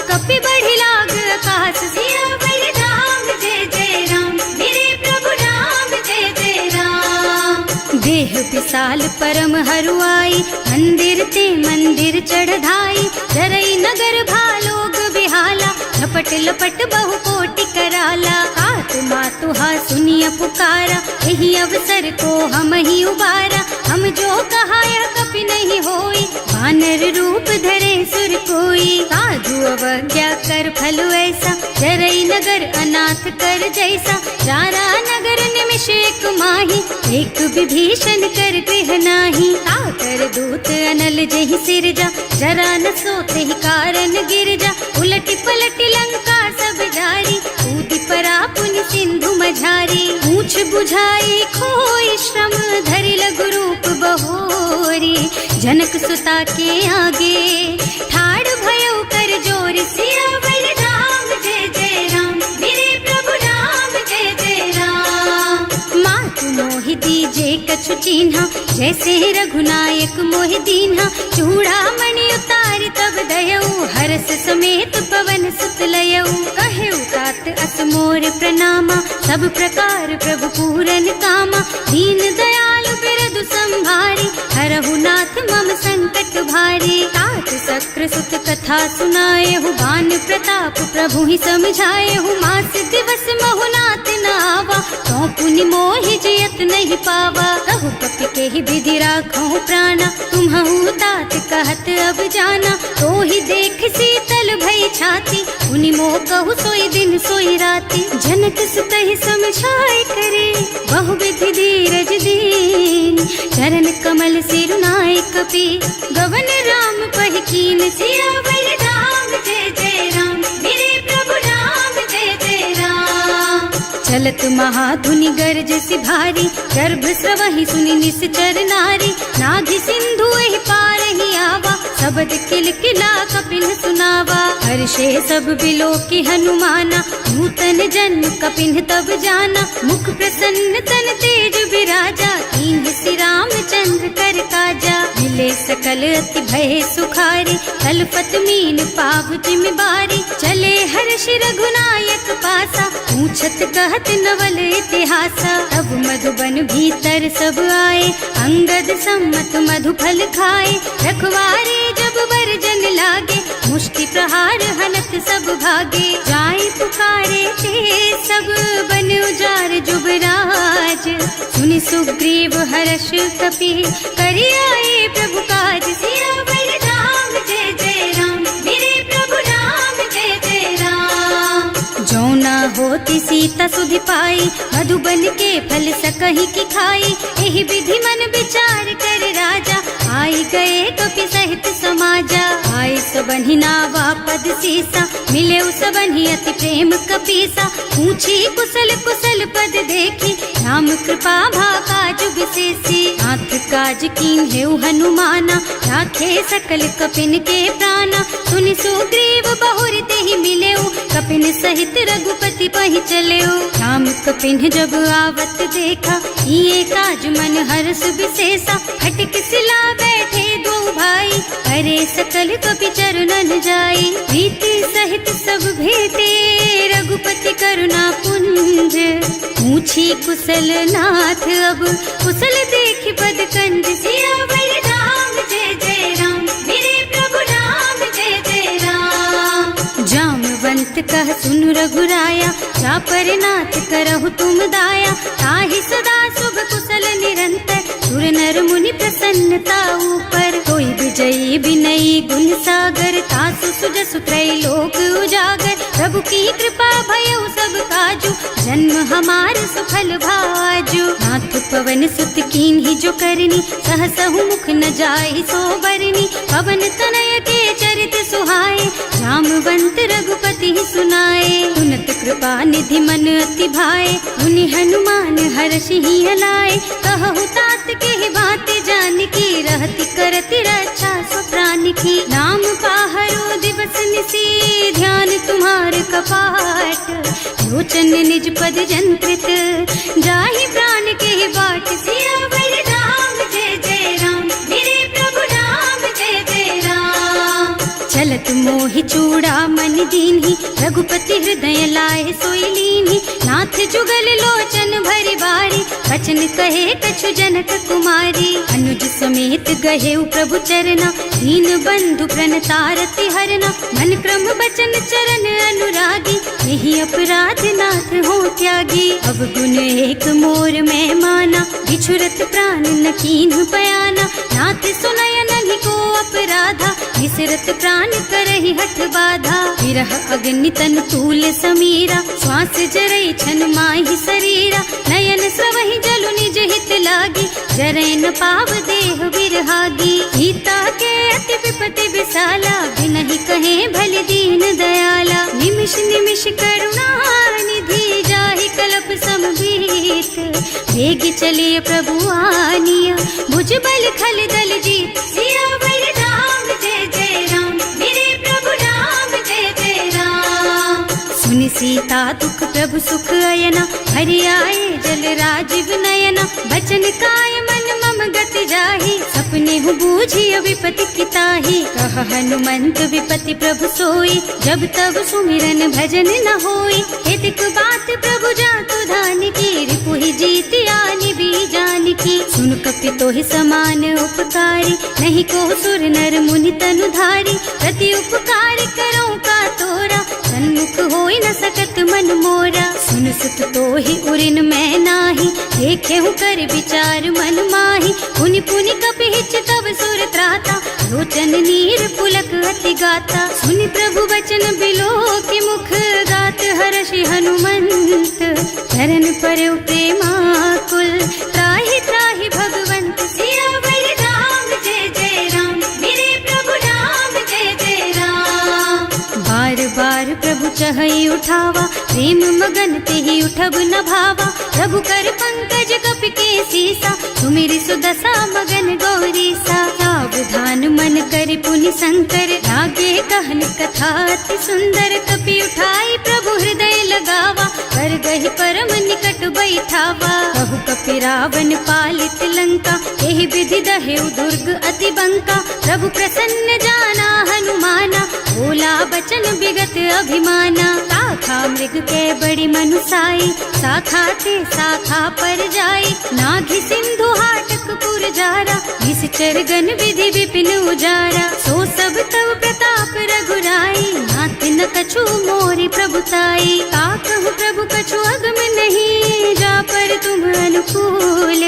कपि बढ़ि लाग आकाश। सियावर राम जय जय राम, मेरे प्रभु राम जय जय राम। देह विशाल परम हरुआई, मंदिर ते मंदिर चढ़ाई। जरई नगर भालोग बिहाला, लपट लपट बहु कोटि कराला। आत्मा तुहा सुनिय पुकारा, यही अवसर को हम ही उबारा। हम जो कहा यह कपि नहीं होई, वानर रूप धरे सुर कोई। साधु अवज्ञा कर फल ऐसा, जरई नगर अनाथ कर जैसा, जारा नगर निमिष एक माही, एक विभीषण कर गृह नाही। ताकर दूत अनल जहि सिरजा, जरा न सोते ही कारण गिर जा। उलटी पलटी लंका सब जारी, कूदी परा पुनि सिंधु मझारी। पूछ बुझाई खोई श्रम, धरि लघु रूप बहोरी। जनक सुता के आगे, ठाड़ भयो कर जोर। सियावर राम जय जय राम, मेरे प्रभु राम जय जय राम। मातु मोहि दीजे कछु चिन्हा, जैसे रघुनायक मोहि दीन्हा। चूड़ामणि उतारि तब दयऊ, हरस समेत पवन सुत लयऊ। कहेउ तात अस मोर प्रणामा, सब प्रकार प्रभु पूरन कामा। दीन दयालु बिरदु संभारी, हरहु नाथ मम संकट भारी। तात सक्र सुत कथा सुनाएहु, बान प्रताप प्रभु ही समझाएहु। मास दिवस महु नाथ न आवा, तो पुनि मोहि जियत नहीं पावा। कहु कपि के ही विधि राखहु प्राणा, तुम्हु तात कहत अब जाना। तो ही देख शीतल भई छाती, पुनि मोह कहु सोई दिन सोई राती। जनक सुतहि समझाए करे, बहु विधि धीरज दीन। चरण कमल सिरुनाए कपि, गवन राम पहि कीन। सियावर राम जय जय राम, मेरे प्रभु राम जय जय राम। चलत महाधुनि गरजसि भारी, गर्भ स्रवहि सुनि निश्चर नारी। नाभि सिंधु एहि पारहि आवा, शबद किलकिला कपिन सुनावा। हर्षे सब बिलोकि हनुमाना, नूतन जन्म कपिन तब जाना। मुख प्रसन्न तन तेज बिराजा, कीन्ह श्री रामचंद्र कर काजा। मिले सकल अति भय सुखारी, कलपत मीन पाव जिम बारी। चले हर्ष रघुनायक पासा, पूछत कहत नवल इतिहासा। तब मधुबन भीतर सब आए, अंगद सम्मत मधु फल खाए। रखवारे जब बरजन लागे, मुष्टि प्रहार हनत सब भागे। जाए पुकारे ते सब, बन उजार जुबराज। सुनि सुग्रीव हर्ष कपि, करि आए प्रभु काज। सियावर राम जय जय राम, मेरे प्रभु राम जय जय राम। जौना होती सीता सुधि पाई, मधुबन के फल सकहि की खाई। एहि विधि मन विचार कर राजा, आई गए कपि सहित समाजा। आए सबन्हि नावा पद सीसा, मिले सबन्हि अति प्रेम कपीसा। पूछी कुशल कुशल पद देखी, राम कृपा भाकाजु विशेषी। नाथ काज कीन्हेउ हनुमाना, राखे सकल कपिन के प्राणा। सुनि सुग्रीव बहुर तेहि मिलेउ, कपिन सहित रघुपति पहि चलेउ। राम कपिन जब आवत देखा, किए काज मन हर्ष विशेषा। हटिक सिला बैठे दो भाई, करे सकल कपि चरणन जाई। प्रीति सहित सब भेटे, रघुपति करुणा पुंज। पूछी कुशल नाथ अब, कुशल देखि पद कंज। सियावर राम जय जय राम, मेरे प्रभु राम जय जय राम। जामवंत कह सुनु रघुराया, चापर नाथ करहु तुम दाया। ताहि सदा शुभ कुशल निरंतर, सुर नर मुनि प्रसन्नता ऊपर। कोई विजयी विनयी गुण सागर, तासु सुजसु त्रैलोक उजागर। प्रभु की कृपा भयउ सब काजू, जन्म हमार सफल भाजू। नाथ पवन सुत कीन्ही जो करनी, सहसहु मुख न जाहि सो बरनी। पवन तनय के चरित सुहाए, जामवंत रघुपति सुनाए। सुनत कृपा निधि मन अति भाए, मुनि हनुमान हर्षि हलाए। कहु तात के बात जानकी, रहति करति रक्षा सो प्राण की। नाम पाहरो दिवस निसी, ध्यान तुम्हार कपाट। लोचन निज पद जंत्रित, जाहि प्राण के बाट। सियावर राम जय जय राम, मेरे प्रभु राम जय जय राम। चलत मोहि चूड़ा मन दीन्ही, रघुपति हृदय लाए सोई लीन्ही। नाथ जुगल लोचन भरि बारी, बचन कहे कछु जनक कुमारी। अनुज समेत गहेउ प्रभु चरना, दीन बंधु प्रणतारति हरना। मन क्रम बचन चरण अनुरागी, यही अपराध नाथ हो त्यागी। अब गुण एक मोर में माना, बिछुरत प्राण न कीन्ह बयाना। नाथ सुनय नहीं को अपराधा, विसरत प्राण प्राण करहि हठ बाधा। विरह अग्नि तन तूल समीरा, श्वास जरई छन माहि शरीरा। नयन स्रवहि जलु निज हित लागी, जरै न पाव देह बिरहागी। गीता के अति विपति विशाला, बिनहि कहे भल दीन दयाला। निमिष निमिष करुणा निधि, जाहि कल्प समभीत। वेग चलिए प्रभु आनिया, भुज बल खल दल जीत। सियावर राम जय जय राम, मेरे प्रभु राम जय जय राम। सुनि सीता दुख प्रभु सुख अयना, हरि आए जल राजीव नयना। बचन काय मन मम गति जाहि, सपने हूँ बूझिय विपति किताहि। कह हनुमंत विपति प्रभु सोई, जब तब सुमिरन भजन न होई। हेतिक बात प्रभु जातु धान की, रिपुहि जीत आनि भी जान की। सुन कपि तोहि समान उपकारी, नहीं को सुर नर मुनि तनु धारी। प्रति उपकार करो का तोरा, सन्मुख होई न सकत मन मोरा। सुन सुत तोहि उरिन मैं नाही, देखे हूँ कर विचार मन माही। पुनि पुनि कपि हिच तब सुर त्राता, लोचन नीर पुलक अति गाता। सुनि प्रभु बचन बिलो की मुख, गात हर्षि हनुमंत। चरण परौ प्रेमाकुल, त्राहि त्राहि भगवंत। सियावर राम जय जय राम, मेरे प्रभु राम जय जय राम। बार बार प्रभु चहई उठावा, प्रेम मगन तेहि उठब न भावा। प्रभु कर पंकज कपि के सीसा, सुमिरि सुदशा मगन गौरीसा। सावधान मन करि पुनि शंकर, लागे कहन कथा अति सुंदर। कपि उठाई प्रभु हृदय लगावा, कर गहि परम निकट बैठावा। कहु कपि रावण पालित लंका, एहि विधि दहेउ दुर्ग अति बंका। प्रभु प्रसन्न जाना हनुमाना, बोला बचन विगत अभिमाना। शाखा मृग के बड़ी मनुसाई, शाखा ते शाखा पर जाई। नाघि सिंधु हाटक पुर जारा, निश्चर गण विधि विपिन उजारा। सो सब तव प्रताप रघुराई, नाथ न कछु मोरि प्रभुताई। का कहु प्रभु कछु अगम नहीं, जा पर तुम अनुकूल।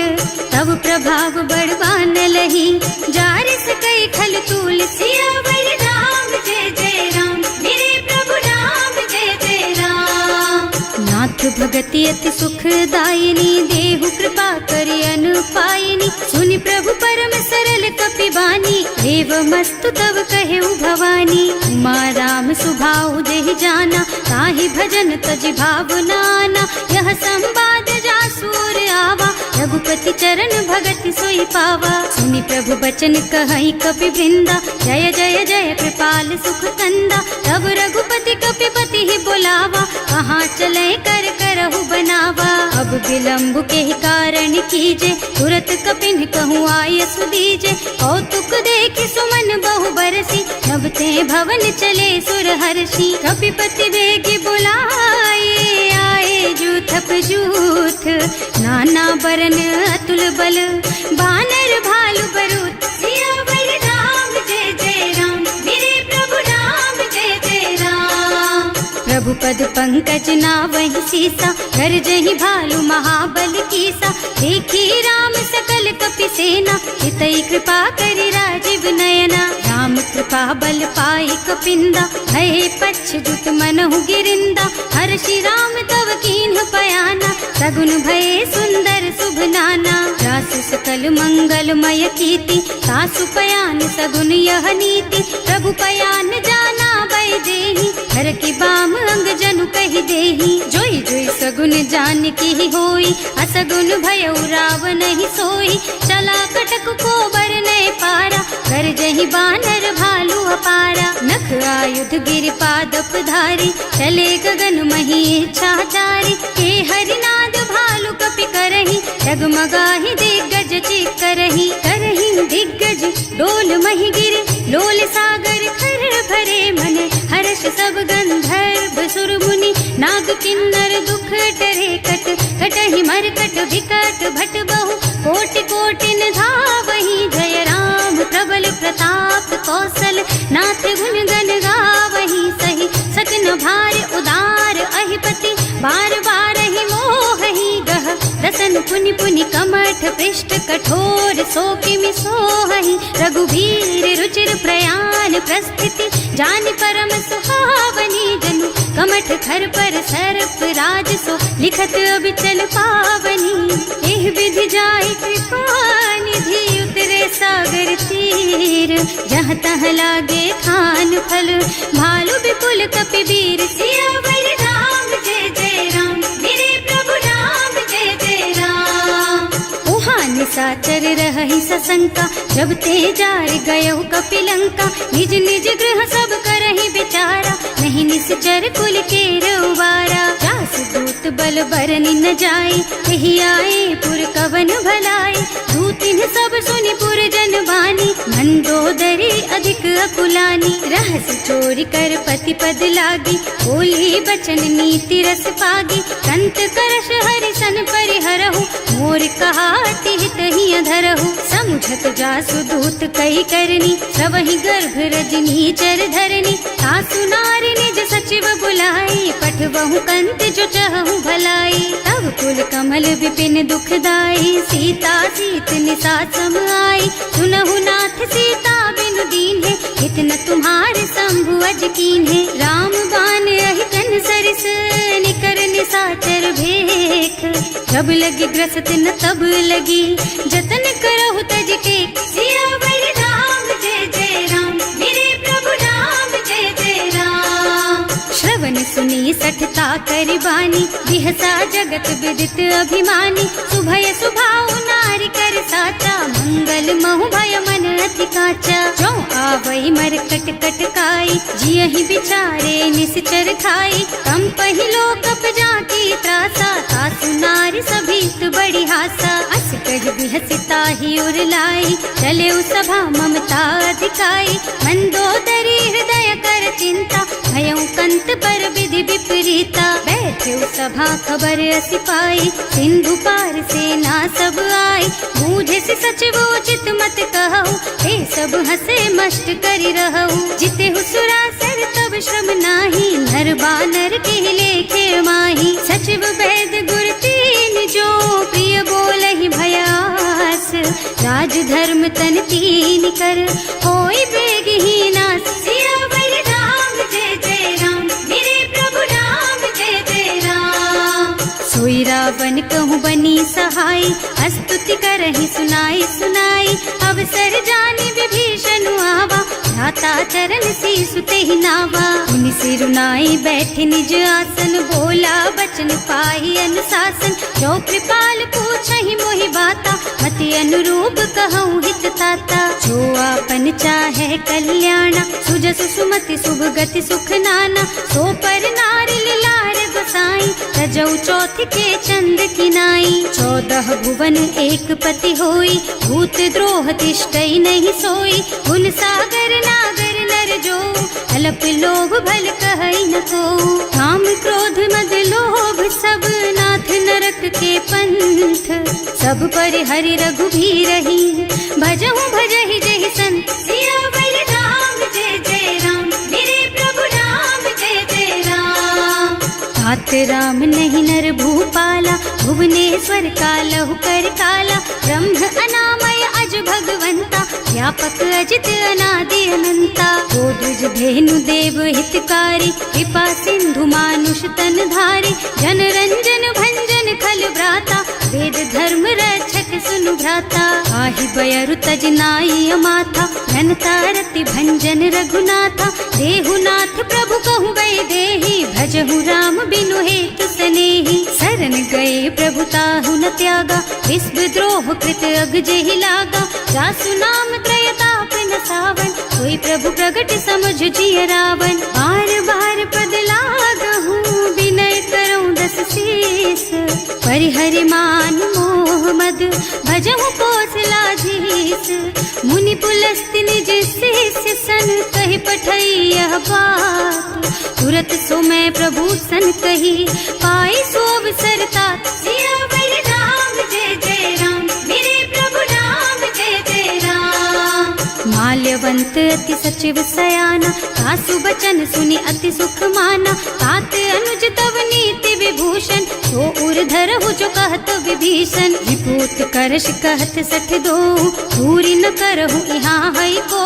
तब प्रभाव बड़वान लही, जार सकई खल तूल। सियावर राम जय जय राम, मेरे प्रभु राम जय जय राम। नाथ भगति अति सुखदायिनी, देहु कृपा करि अनुपायिनी। सुनि प्रभु परम सरल कपि बानी, देव मस्तु तव कहेउ भवानी। उमा राम सुभाउ जेहि जाना, ताहि भजन तजि भावनाना। यह संवाद जासुर आवा, रघुपति चरण भगति सोई पावा। सुनि प्रभु बचन कहई कपि वृंदा, जय जय जय कृपाल सुख कंदा। तब रघुपति कपि पति ही बुलावा, कहाँ चले कर करहु बनावा। अब विलंब के ही कारण कीजे, तुरत कपिन कहूँ आय सुदीजे। कौतुक देखि सुमन बहु बरसी, नभ ते भवन चले सुर हर्षि। कपिपति वेगी बुलाए, आए जूथप जूथ। नाना बरन अतुल बल, बानर भालु बरूथ। सियावर राम जय जय राम, मेरे प्रभु राम जय जय राम। प्रभु पद पंकज नावहि सीसा, गरजहि भालु महाबल कीसा। देखी राम सकल कपि सेना, हितई कृपा करि राजीव नयना। राम कृपा बल पाई कपिंदा, भये पच्छजुत मनहु गिरिंदा। हर्षि राम तव कीन्ह पयाना, सगुन भये सुंदर शुभ नाना। रासु सकल मंगलमय कीर्ति, सासु पयान सगुन यह नीति। प्रभु पयान जाना भय देहि, हर की बाम अंग जनु कहि देहि। जोई जोई सगुन जान की होई, असगुन भयउ रावण नहीं सोई। चला कटक को बरनै पारा, कर जहि बानर भालु अपारा। नख आयुध गिर पादप धारी, चले गगन मही इच्छाचारी। के हरिनाद भालु कपि करहि, डगमगाहि दिग्गज चित करहि। करहि दिग्गज डोल मही गिर, लोल सागर खर भरे मन। हर्ष सब गंधर्व सुर मुनि, नाग किन्नर दुख डरे कट। कटहि मरकट विकट भट बहु, कोटि कोटिन धावहि। जय राम प्रबल प्रताप कौशल, नाथ गुण गण गावहि सही। सकन भार उदार अहिपति, बार बार ही मोहि गह। रसन पुनि पुनि कमठ कंठ पृष्ठ कठोर सो किमि सोहहि रघुबीर रुचिर प्रयाण प्रस्थिति जानि परम सुहावनी जनु कमठ खर पर सर्प राज सो लिखत अबिचल पावनी एह विधि जाय कृपा निधि उतरे सागर तीर जहाँ तहाँ लागे खान फल भालु विपुल कपिवीर सियावर राम जय जय राम मेरे प्रभु राम जय जय राम। उहाँ निशाचर रहहि सशंका जब ते जार गयो कपिलंका निज निज गृह सब करहि विचारा नहीं निश्चर कुल के रउबारा जास दूत बल बरनि न जाय यही आए पुर कवन भलाई दूतिन सब सुनि पुर जन बानी मंदोदरी अधिक अकुलानी रहस चोरी कर पति पद लागी बोली बचन नीति रस पागी कंत करश हरि सन परिहरहु मोर कहाति हित ही अधरहु समुझत जासु दूत कई करनी सबहि गर्भ रजनी चर धरनी सासु नारी निज सचिव बुलाई पठबहु कंत जो चहु भलाई तब कुल कमल विपिन दुखदाई सीता सीत निसा सम आई सुनहु नाथ सीता बिनु दीन है इतना तुम्हारे शंभु अज कीन है राम बान अहितन सरिस निकर निसाचर भेख जब लगी ग्रसत न तब लगी जतन करहु तज के सियावर राम जय जय राम मेरे प्रभु राम जय जय राम। श्रवण सुनी सठता करि बानी बिहसा जगत विदित अभिमानी सुभय सुभाउ नारी कर साचा मंगल महु भय मन अति काचा जो आवई मर कट कट काई जियहि विचारे निश्चर खाई कम पहिलो कप जाकी त्रासा सासु नारी सभीत बड़ी हासा अस कह बिहसिता ही उरलाई चले सभा ममता अधिकाई मंदोदरी हृदय कर चिंता भयउ कंत पर विधि विपरीता बैठे सभा खबर असी पाई सिंधु पार सेना सब आई बूझे से सचिव उचित मत कहु हे सब हंसे मस्त करि रहु जिते हुसुरासर तब श्रम नाही नर बानर के लेखे माही सचिव वैद गुर तीन जो प्रिय बोलहि भयास राज धर्म तन तीन कर होई बेगहीना सियावर राम जय जय राम मेरे प्रभु राम जय जय राम। सोई रावण कहूँ बनी सहाय स्तुति करहि सुनाई सुनाई अवसर जानी विभीषण आवा भ्राता चरण शीसु तेहि नावा मुनि सिरुनाई बैठे निज आसन बोला बचन पाहि अनुशासन जो कृपाल पूछहि मोहि बाता मति अनुरूप कहूँ हित ताता जो आपन चाहे कल्याणा सुजस सुमति शुभ गति सुख नाना सो पर नारी लार गोसाई रजौ चौथ के चंद किनाई 14 भुवन एक पति होई भूत द्रोह तिष्ठई नहीं सोई गुण सागर नागर नर जो अल्प लोभ भल कहई न को काम क्रोध मद लोभ सब नाथ नरक के पंथ सब पर हरि रघुबीरहि भजहु भजहि जहि संत सियावर राम जय जय राम मेरे प्रभु राम जय जय राम। तात राम नहीं नर भूपाला भुवनेश्वर कालहु कर काला ब्रह्म अनामय अज भगवंता व्यापक अजित अनादि अनंता गोदुज धेनु देव हितकारी कृपा सिंधु मानुष तन धारी जन रंजन भंजन खल भ्राता वेद धर्म रक्षक सुनु भ्राता आहि बयरु तज नाई माथा घनता रति भंजन रघुनाथा देहुनाथ प्रभु कहु वै देहि भजहु राम बिनु हेतु सनेहि शरण गए प्रभु ताहु न त्यागा विश्व द्रोह कृत अग जेहि लागा जासु नाम त्रयताप न सावन कोई प्रभु प्रगट समझ जिय रावण बार बार पद लागहु विनय करऊं दस शीस परिहरि मान मोह मद भजहु कौशलाधीश मुनि पुलस्त्य निज शिष्य सन कहि पठई यह बात तुरत सो मैं प्रभु सन कही पाई सो अवसर तात सियावर राम जय जय राम मेरे प्रभु राम जय जय राम। माल्यवंत अति सचिव सयाना सासु बचन सुनि अति सुख माना तात अनुज तव नीति विभूषण भूषण, तो उर्धर हो जो कहत विभीषण। विभूत करश कहत 62, दूरी न करहु यहाँ है को।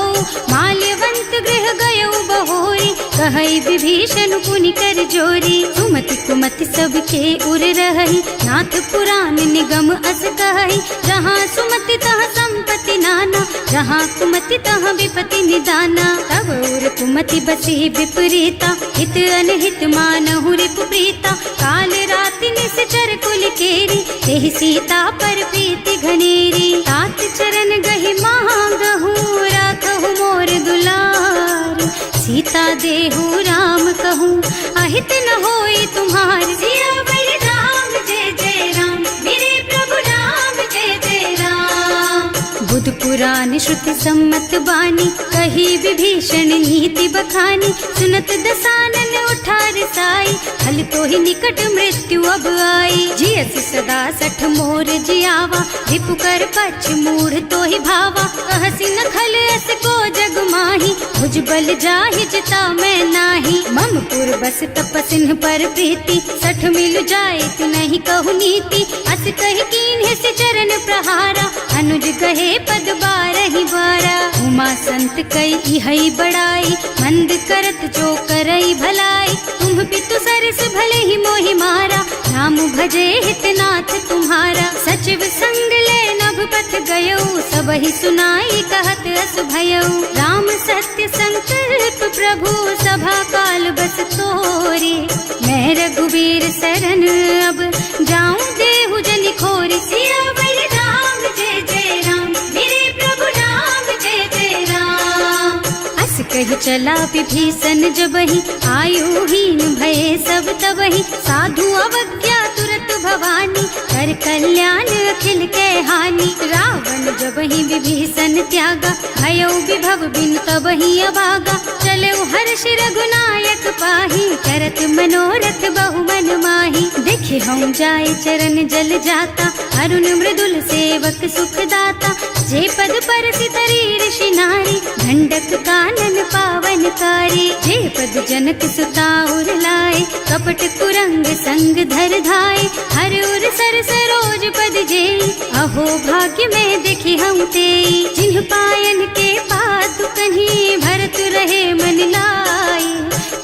माल्यवंत गृह गयौ बहोरी, कहई विभीषण पुनि कर जोरी। सुमति कुमति सबके उर रही, नाथ पुराण निगम अस कहई। जहाँ सुमति तहाँ संपत्ति नाना, जहाँ कुमति तहाँ विपत्ति निदाना। तब उर कुमति बसी विपरीता, हित अनहित मानहु रिपु प्रीता। काल राति निश्चर कुल केरी, तेहि सीता पर प्रीति घनेरी। तात चरण गहि मांगहु, राखहु मोर दुलार। सीता देहु राम कहूँ, अहित न होई तुम्हार। सियावर राम जय जय राम, मेरे प्रभु राम जय जय राम। बुध पुराण श्रुति सम्मत बानी, कही विभीषण नीति बखानी। सुनत दसानन उठार साई, हल तो ही निकट मृत्यु अब आई। जियसि सदा 60 मोर जियावा, रिपु कर पक्ष मूढ़ तो ही भावा। कहसि न खल अस को जग माही, भुज बल जाहि जिता मैं नाही। मम पुर बस तपसिन पर प्रीति, 60 मिल जाए तु नहीं कहु नीति। अस कहि कीन्हे से चरण प्रहारा, अनुज कहे पद 12 बारा। उमा संत कई इहई बड़ाई, मंद करत जो करई भलाई। तुम पितु सरस भले ही मोहि मारा, नाम भजे हितनाथ तुम्हारा। सचिव संग ले नभ पथ गयौ, सबहि सुनाई कहत अस भयौ। राम सत्य संकल्प प्रभु, सभा काल बस तोरे। मैं रघुवीर शरण अब, जाऊं देहु जनि खोरी। सियावर राम जय जय राम, मेरे प्रभु राम जय जय राम। अस कहि चला विभीषण जबहि, आयुहीन भये सब तबहि। साधु अवज्ञा तुरत भवानी, कर कल्याण अखिल के हानि। रावण जबहि विभीषण त्यागा, भयौ विभव बिनु तबहि अभागा। चलऊ हर्ष रघुनायक पाहि, करत मनोरथ बहु मन माहि। देखे हम जाय चरण जल जाता, अरुण मृदुल सेवक सुख दाता। जे पद परसि तरी ऋषि नारी, ढंडक कानन पावन कारी। जे पद जनक सुता उर लाए, कपट कुरंग संग धर धाय। हर उर सर सरोज पद जेई, अहो भाग्य में देखी हम तेई। जिन्ह पायन के पातु कन्ही, भरत रहे मन लाई।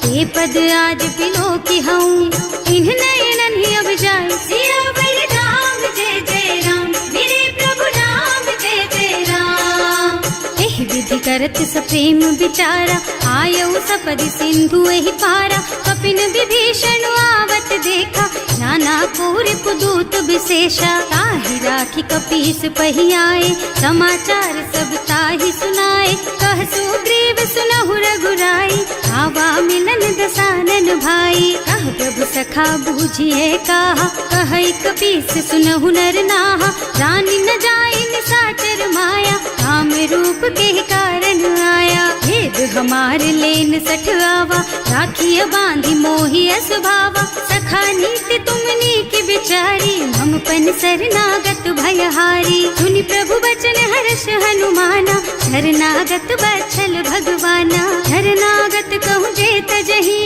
ते पद आज बिलो की हूँ, इन्ह नयनन ही अब जाए। सियावर राम जय जय राम, मेरे प्रभु राम जय जय राम। एहि विधि करत सप्रेम विचारा, आयऊ सपदि सिंधु एहि पारा। कपिन विभीषण आवत देखा, नाना कोर पुदूत विशेषा। ताहि राखी कपीस पहि आए, समाचार सब ताहि सुनाए। कह सुग्रीव सुनहु रघुराई, आवा मिलन दसानन भाई। कह प्रभु सखा बूझिए कहा, कहई कपीस सुनहु नर नाहा। रानी न जाए निशाचर माया, काम रूप के कारण आया। भेद हमार लेन 60 आवा, राखिय बांधी मोहि असुभावा। सखा नीति तुमनी की बिचारी, हम पन शरणागत भयहारी। सुनि प्रभु बचन हर्ष हनुमाना, शरणागत बछल भगवाना। शरणागत कहूँ जे तजहि,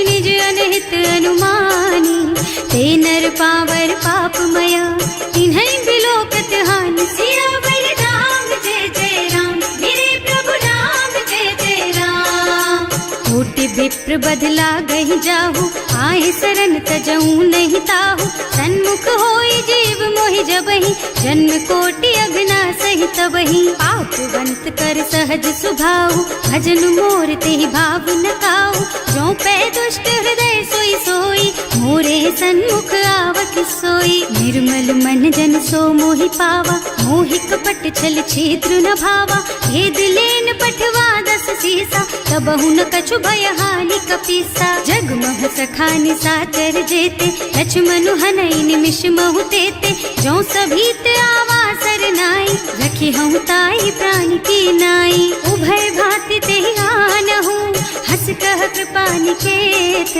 निज अनहित अनुमानी। ते नर पावर पापमया, इन्है बिलोकत हानि। सियावर राम जय जय राम, मेरे प्रभु राम जय जय राम। कोटि विप्र बदला गहि जाहु, आए शरण तजऊ नहीं ताहु। सन्मुख होई जीव मोहि जबहि, जन्म कोटि अघना सहि तबहि। पापवंत कर सहज सुभाऊ, भजन मोर तेहि भाव न काऊ। जो पै दुष्ट हृदय सोई सोई, मोरे सन्मुख आवत सोई। निर्मल मन जन सो मोहि पावा, मोहि कपट छल छिद्र न भावा। भेद लेन पठवा 10 सीसा, तबहु न कछु भय हानि कपीसा। जगमह सखा निशाचर जेते, लक्ष्मनु हनई निमिष महु तेते। जो सभीत आवा सरनाई, रखी हूँ ताई प्राण की नाई। उभय भांति तेहि आनहु, हस कह कृपा निकेत।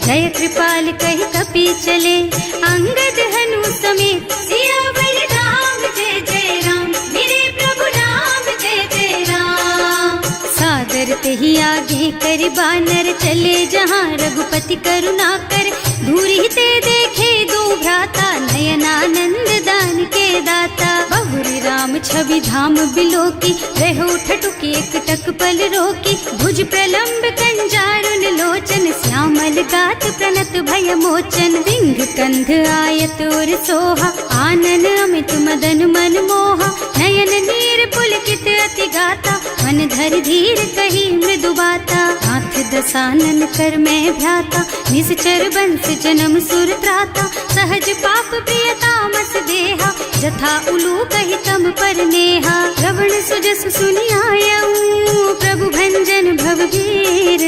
जय कृपाल कहि कपि चले, अंगद हनु समेत। सियावर राम जय जय राम, मेरे प्रभु राम जय जय राम। सादर तेहि आगे कर बानर, चले जहाँ रघुपति करुणा कर। दूरी ते देखे दो भ्राता, नयनानंद दान के दाता। बहुरी राम छवि धाम बिलोकी, रहो ठटुकी एक टक पल रोकी। भुज प्रलंब कंजारुन लोचन, श्यामल गात प्रणत भय मोचन। सिंह कंध आयत और सोहा, आनन अमित मदन मन मोहा। नयन नीर पुलकित अति गाता, मन धर धीर कही मृदु बाता। नाथ दसानन कर मैं भ्राता, निश्चर बंस जन्म सुर त्राता। सहज पाप प्रिय तामस देहा, जथा उलू कही तम पर नेहा। श्रवण सुजस सुनि आयऊ, प्रभु भंजन भवभीर।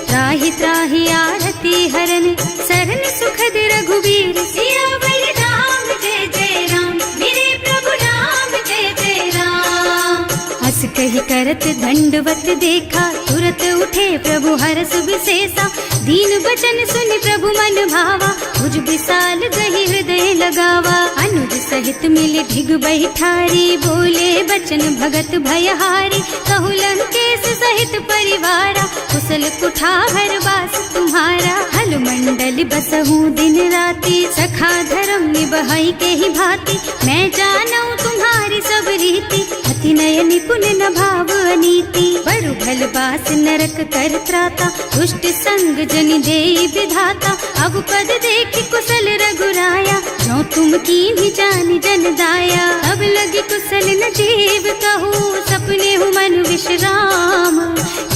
त्राहि त्राहि आरती हरन, सरन सुखद रघुवीर। सियावर राम जय जय राम, मेरे प्रभु राम जय जय राम। हस कही करत दंडवत देखा, तुरत उठे प्रभु हरस विशेषा। दीन बचन सुनि प्रभु मन भावा, भुज विशाल गही हृदय लगावा। अनुज सहित मिले ढिग बैठारी, बोले बचन भगत भयहारी। कहु लंकेश सहित परिवारा, कुशल कुठार वास तुम्हारा। हल मंडल बसहु दिन राति, सखा धर्म निबहाई के ही भांति। मैं जानऊ तुम्हारी सब रीति, अति नय निपुण न भाव अनीति। बड़ु भल बास नरक कर त्राता, दुष्ट संग जनि देई विधाता। अब पद देखि कुशल रघुराया, जो तुम कीन्ही जानि जन दाया। अब लगी कुशल न जीव कहूँ, सपने हूँ मन विश्राम।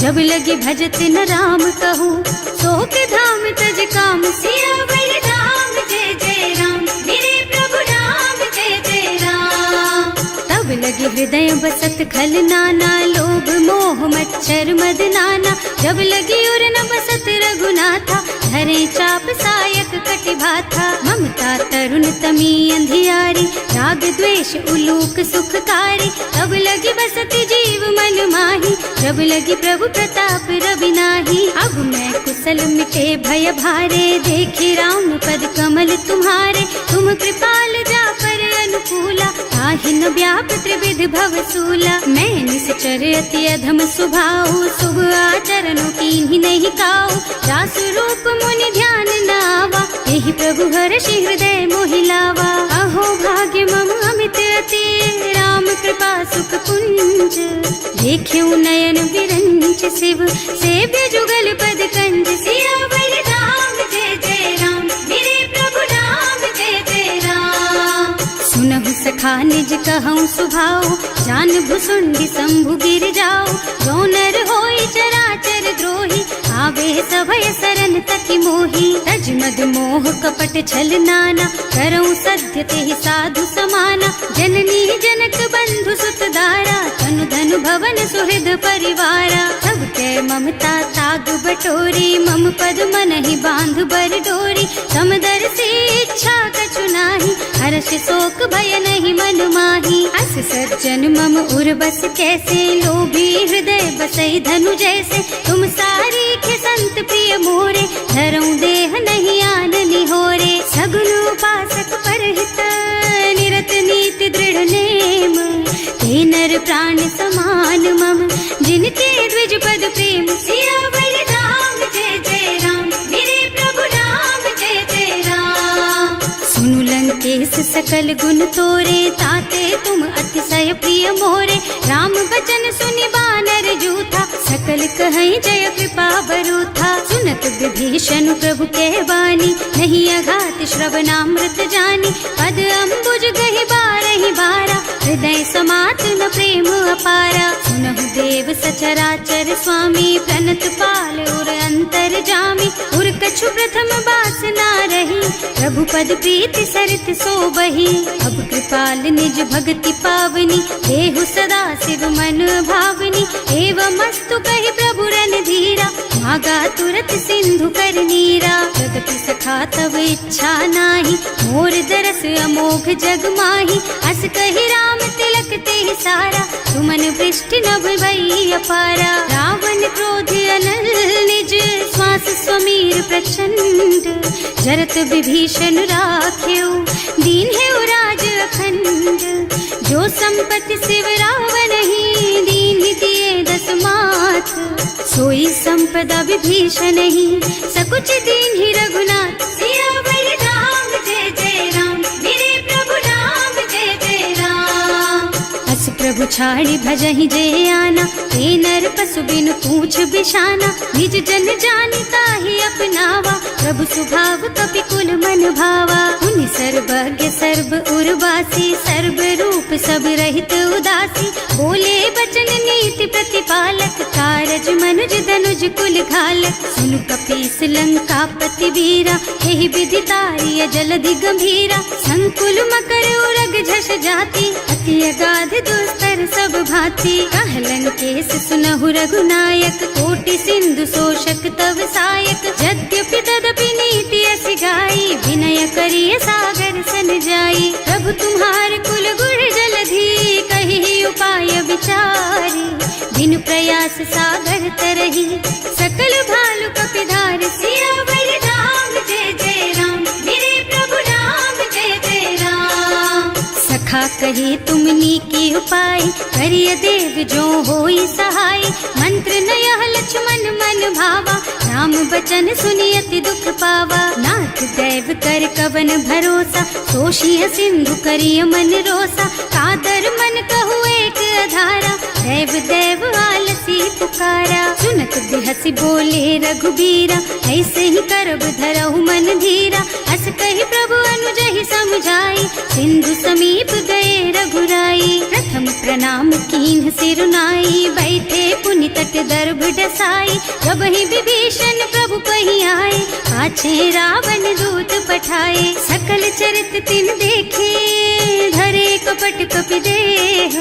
जब लगी भजत न राम कहूँ, सोक धाम तज काम। सियावर राम जय जय राम, मेरे प्रभु राम जय जय राम। तब लगे हृदय बसत खल नाना, लोभ मोह मच्छर मद नाना। जब लगी उर न बसत रघुनाथा, धरे चाप सायक कटि भाथा। ममता तरुण तमी अंधियारी, राग द्वेष उलूक सुखकारी। तब लगी बसती जीव मन माही, जब लगी प्रभु प्रताप रवि नाही। अब मैं कुशल मिटे भय भारे, देखी राम पद कमल तुम्हारे। तुम कृपाल जा पर अनुकूला, ताहि न व्याप त्रिविध भव सूला। मैं निश्चर अति अधम स्वभाव, शुभ आचरणों कीन्ही नहीं काऊ। जासु रूप मुनि ध्यान नावा, यही प्रभु हर्षि हृदय मोहिलावा। अहो भाग्य मम अमित अति, राम कृपा सुख पुंज। देख्यऊ नयन विरंच शिव, सेव्य जुगल पद कंज। सियावर राम जय जय राम, मेरे प्रभु राम जय जय राम। सुनहु सखा निज कहऊँ सुभाऊ, जान भुसुंडी शंभु गिर जाऊ। जो नर होई चराचर द्रोही, आवे सभय सरन तकी मोही। तज मद मोह कपट छल नाना, करऊँ सत्य तेहि साधु समाना। जननी जनक बंधु सुत दारा, तनु धनु भवन सुहृद परिवारा। सब के ममता ताग बटोरी, मम पद मनहि बांध बर डोरी। समदर से इच्छा कछु नाही, हर्ष शोक भय नहीं मन माही। अस सज्जन मम उर बस कैसे, लोभी हृदय बसई धनु जैसे। तुम सारी के संत प्रिय मोरे, धरऊँ देह नहीं आन निहोरे। सगुन उपासक परहित, निरत नीति दृढ़ नेम। ते नर प्राण समान मम, जिनके द्विज पद प्रेम। सियावर राम जय जय राम, मेरे प्रभु राम जय जय राम। सुनु लंकेश सकल गुण तोरे, ताते तुम अतिशय प्रिय मोरे। राम बचन सुनि बानर जूथा, सकल कहई जय कृपा बरूथा। सुनत विभीषण प्रभु के वाणी, नहीं अघात श्रवणामृत जानी। पद अम्बुज गहि बारहि बारा, हृदय समात न प्रेम अपारा। सुनहु देव सचराचर स्वामी, प्रणत पाल उर अंतर जामी। उर कछु प्रथम बास ना रही, प्रभु पद प्रीति सरित सो बही। अब कृपाल निज भगति पावनी, देहु सदा शिव मन भावनी। एवं मस्तु कहि प्रभु रन धीरा, मागा तुरत सिंधु कर नीरा। यद्यपि सखा तब इच्छा नाही, मोर दरस अमोघ जग माही। अस कहि राम तिलक तेहि सारा, तुमन वृष्टि नभ भई अपारा। रावण क्रोध अनल निज, श्वास स्वमीर प्रचंड। जरत विभीषण राख्यो, दीन है राज अखंड। जो संपत्ति शिव रावण ही, दीन दिए दस माथ। सोई गई संपदा विभीषण ही, सकुच दीन ही रघुनाथ। सियावर राम जय जय राम, मेरे प्रभु राम जय जय राम। अस प्रभु छाड़ी भजहि जय आना, हे नर पशु बिनु पूछ बिशाना। निज जन जानिता ही अपनावा, प्रभु स्वभाव कपि कुल मन भावा। उनि सर्वज्ञ सर्व उर्वासी, सर्व रूप सब रहित उदासी। बोले बचन नीति प्रतिपालक, कारज मनुज धनुज कुल घालक। सुनु कपीस लंका पति वीरा, यही विधि तारिय जलधि गंभीरा। संकुल मकर उरग झष जाति, अति अगाध दुस्तर सब भांति। कहलन केस सुनहु रघुनायक, कोटि सिंधु शोषक तव सायक। यद्यपि तदपि नीति अस गाई, विनय करिय सागर सन जाई। प्रभु तुम्हार कुल गुण जलधि, कहि उपाय विचारी। बिनु प्रयास सागर तरही, सकल भालु कपिधार। सियावर राम जय जय राम, मेरे प्रभु राम जय जय राम। सखा कही तुमनी की उपाय, करिय देव जो होई सहाय। मंत्र नयह लक्ष्मण मन भावा, राम बचन सुनि अति दुख पावा। नाथ दैव कर कवन भरोसा, सोषिय सिंधु करिय मन रोसा। कादर मन कहु एक अधारा, दैव दैव आलसी पुकारा। सुनत बिहसी बोले रघुबीरा, ऐसे ही करब धरहु मन धीरा। अस कही प्रभु अनुजहि समझाई, सिंधु समीप गए रघुराई। प्रथम प्रणाम कीन्ह सिरुनाई, बैठे पुनि तट दर्भ डसाई। जब ही विभीषण प्रभु पही आए, पाछे रावण दूत पठाए। सकल चरित तिन देखे, धरे कपट कपि देह।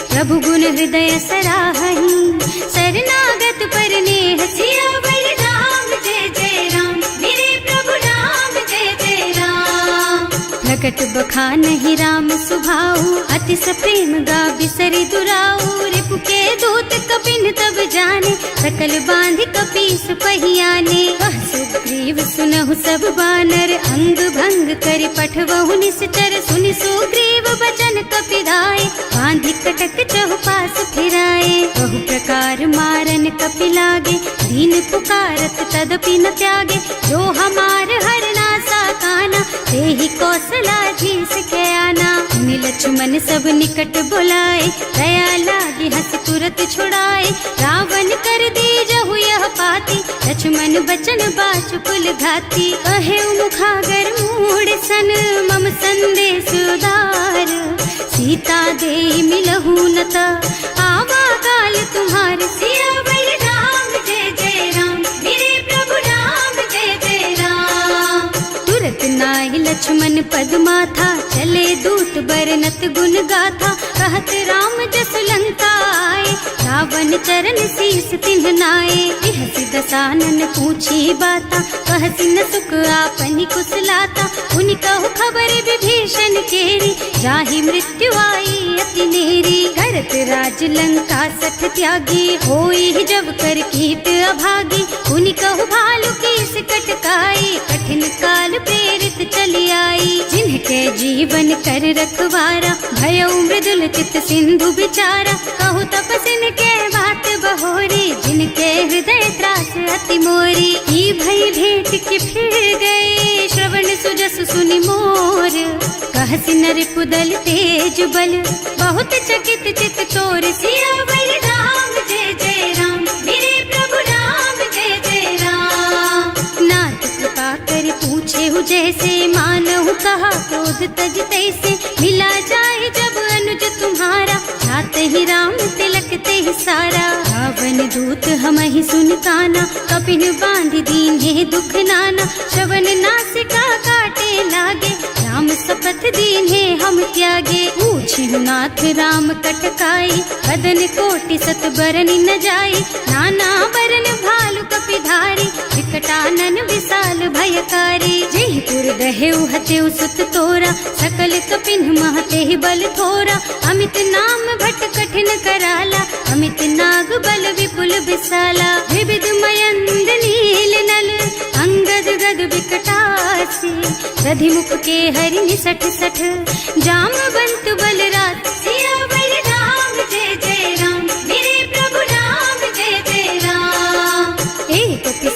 प्रभु गुण हृदय सराहहि, शरणागत पर नेह। सियावर राम जय जय राम, मेरे प्रभु राम जय जय राम। प्रकट बखानहि राम सुभाऊ, अति सप्रेम गा बिसरि दुराऊ। रिपु के दूत कपिन तब जाने, सकल बांधि कपीस पहियाने। वह सुग्रीव सुनहु सब बानर, अंग भंग करि पठवहु निश्चर। सुनि सुग्रीव बचन कपिधाय, बांधि कटक चहुपास फिराए। बहु प्रकार मारन कपि लागे, दीन पुकारत तदपि न त्यागे। जो हमार हरना सा काना, तेहि कौशलाधीश के आना। मुनि लक्ष्मण सब निकट बुलाए, दया लागी हस तुरत छुड़ाए। रावण कर दीजहु यह पाती, लक्ष्मण बचन बाचु कुल घाती। कहे मुखागर मूढ़ सन, मम संदेश उदार। सीता दे मिलहु न त, आवा काल तुम्हार। सियावर राम जय जय राम, मेरे प्रभु राम जय जय राम। तुरत नाहि लक्ष्मण पद माथा, चले दूत बरनत गुण गाथा। कहत राम जस लंका आए, रावण चरण शीस तिन्ह नाए। बिहसि दसानन पूछी बाता, कहसि न सुख आपनि कुशलाता। उनि कहु खबर विभीषण केरी, जाहि मृत्यु आई अति नेरी। करत राज लंका सठ त्यागी, होई जब कर कीट अभागी। उनि कहु भालु कीस कटकाई, कठिन काल प्रेरित चली आई। जिनके जीवन कर रखवारा, भयउ मृदुल चित सिंधु बिचारा। कहु तपसिन के बात बहोरी, जिनके हृदय त्रास अति मोरी। ही भई भेंट के फिर गए, श्रवण सुजस सुनि मोर। कहसि नर पुदल तेज बल, बहुत चकित चित तोर। सियावर राम जय जय राम, मेरे प्रभु राम जय जय राम। नाथ कृपा कर पूछे हु जैसे, मानहु कहा क्रोध तज तैसे। मिला जाए जब अनुज तुम्हारा, जाते ही राम तिलक ते सारा। रावण दूत हमहि सुन काना, कपिन बांधि दीन्हे दुख नाना। श्रवण नासिका काटे लागे, राम शपथ दीन्हे हम त्यागे। पूछिहु नाथ राम कटकाई, बदन कोटि सत बरन न जाई। नाना बरन भालु कपिधारी, विकटानन विशाल भयकारी। जेहि पुर दहेउ हतेउ सुत तोरा, सकल कपिन महते बल थोरा। अमित नाम भट कठिन कराला, अमित नाग बल विपुल विशाला। विविध मयंद नील नल, अंगद गद विकटासी। दधि मुख के हरि निसठ सठ, जामवंत बलराज। सियावर राम जय जय राम, मेरे प्रभु राम जय जय राम।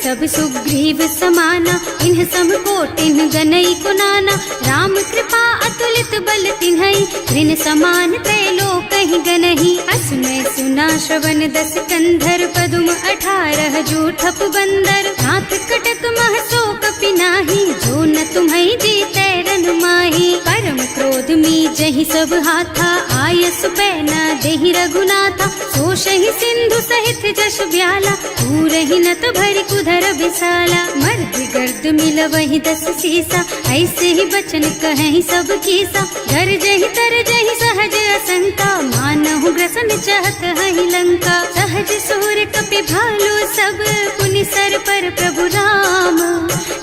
सब सुग्रीव समाना, इन्ह सम कोटिन गनई को नाना। राम कृपा अतुलित बल तिन्हई, ऋण समान त्रैलोक ही गनहि। असुनै सुना श्रवण 10 कंधर, पदुम 18 जूठप बंदर। नाथ कटक मह सो कपि नाही, जो न तुम्हई जीतै रन माही। परम क्रोध मी जहि सब हाथा, आयस पै न देहि रघुनाथा। सोषहि सिंधु सहित जश ब्याला, पूरहि नत भरि कुधर बिसाला। मर्द गर्द मिलवहि 10 सीसा, ऐसे ही बचन कहें सब कीसा। गरजहि तरजहि सहज असंका, मानहु ग्रसन चाहत हहि लंका। सहज सूर कपि भालु सब, पुनि सर पर प्रभु राम।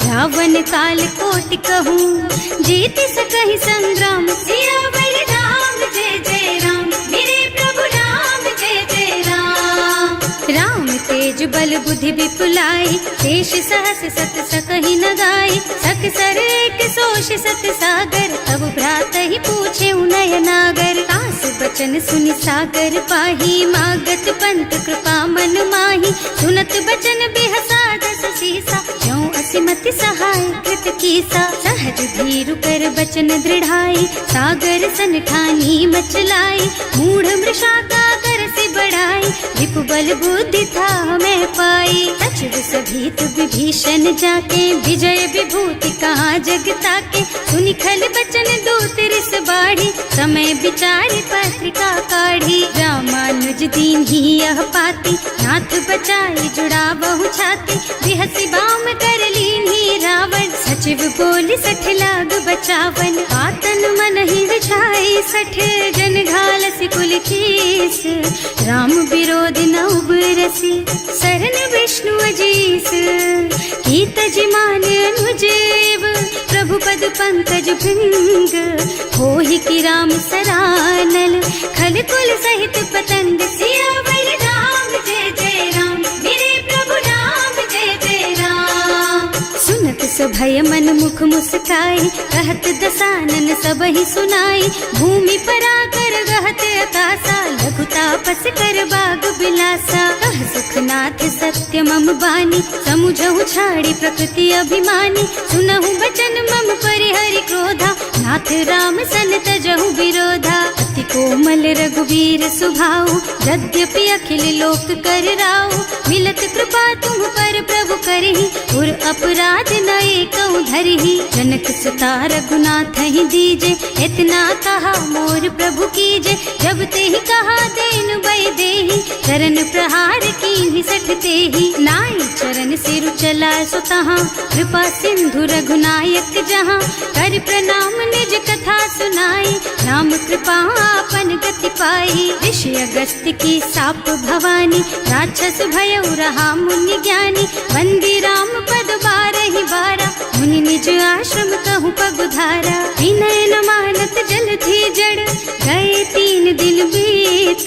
रावण काल कोटि कहूँ, जीत सकहि संग्राम। सियावर राम जय जय राम, मेरे प्रभु राम जय जय राम। राम तेज बल बुद्धि विपुलाई, शेष सहस सत सकहि न गाई। सकसर एक सोष सत सागर, तब भ्रात ही पूछे उनय नागर। आस बचन सुनि सागर पाही, मागत पंत कृपा मन माही। सुनत बचन बिहसा 10 सीसा, ज्यों असिमति सहाय कृत कीसा। सहज धीरु कर बचन दृढ़ाई, सागर सन ठानी मचलाई। मूढ़ मृषा का कर से बढ़ाई, विपु बल बुद्धि था मैं पाई। सचिव सभीत विभीषण जाके, विजय विभूति कहाँ जग ताके। सुनि खल बचन दूत रिस बाढ़ी, समय विचारि पत्रिका काढ़ी। रामानुज दीन ही यह पाती, नाथ बचाई जुड़ा बहु छाती। बिहसी बाम कर लीन्ही रावण, सचिव बोली 60 लाग बचावन। आतन मन ही विछाई 60, जन घालसी कुल कीस। राम विरोध न उबरसी, शरण विष्णु अजीस। कीत जिमान अनुजेव, प्रभु पद पंकज भृंग। होहि की राम सरानल, खल कुल सहित पतंग। सियावर राम जय जय राम, मेरे प्रभु राम जय जय राम। सुनत सभय मन मुख मुस्काई, कहत दसानन सबहि सुनाई। भूमि पराकर गहत अकासा, लघु तापस कर बाग बिलासा। कह सुखनाथ सत्य मम बानी, समुझहु छाड़ी प्रकृति अभिमानी। सुनहु बचन मम परिहरि क्रोधा, नाथ राम सन तजहु विरोधा। अति कोमल रघुवीर सुभाऊ, यद्यपि अखिल लोक कर राऊ। मिलत कृपा तुम पर प्रभु करहि, उर अपराध न एकउ धरहि। जनक सुता रघुनाथ ही दीजे, इतना कहा मोर प्रभु कीजे। जब ते ही कहा देन बय देहि, चरण प्रहार कीन्हि 60 तेहि। नाई चरण सिरु चला सुतहाँ, कृपा सिंधु रघुनायक जहाँ। कर प्रणाम निज कथा सुनाई, राम कृपा आपन गति पाई। ऋषि अगस्त्य की साप भवानी, राक्षस भयउ रहा मुनि ज्ञानी। बंदी राम पद 12 बारा, मुनि निज आश्रम कहूँ पगुधारा। विनय न मानत जल थी जड़, गए 3 दिन बीत।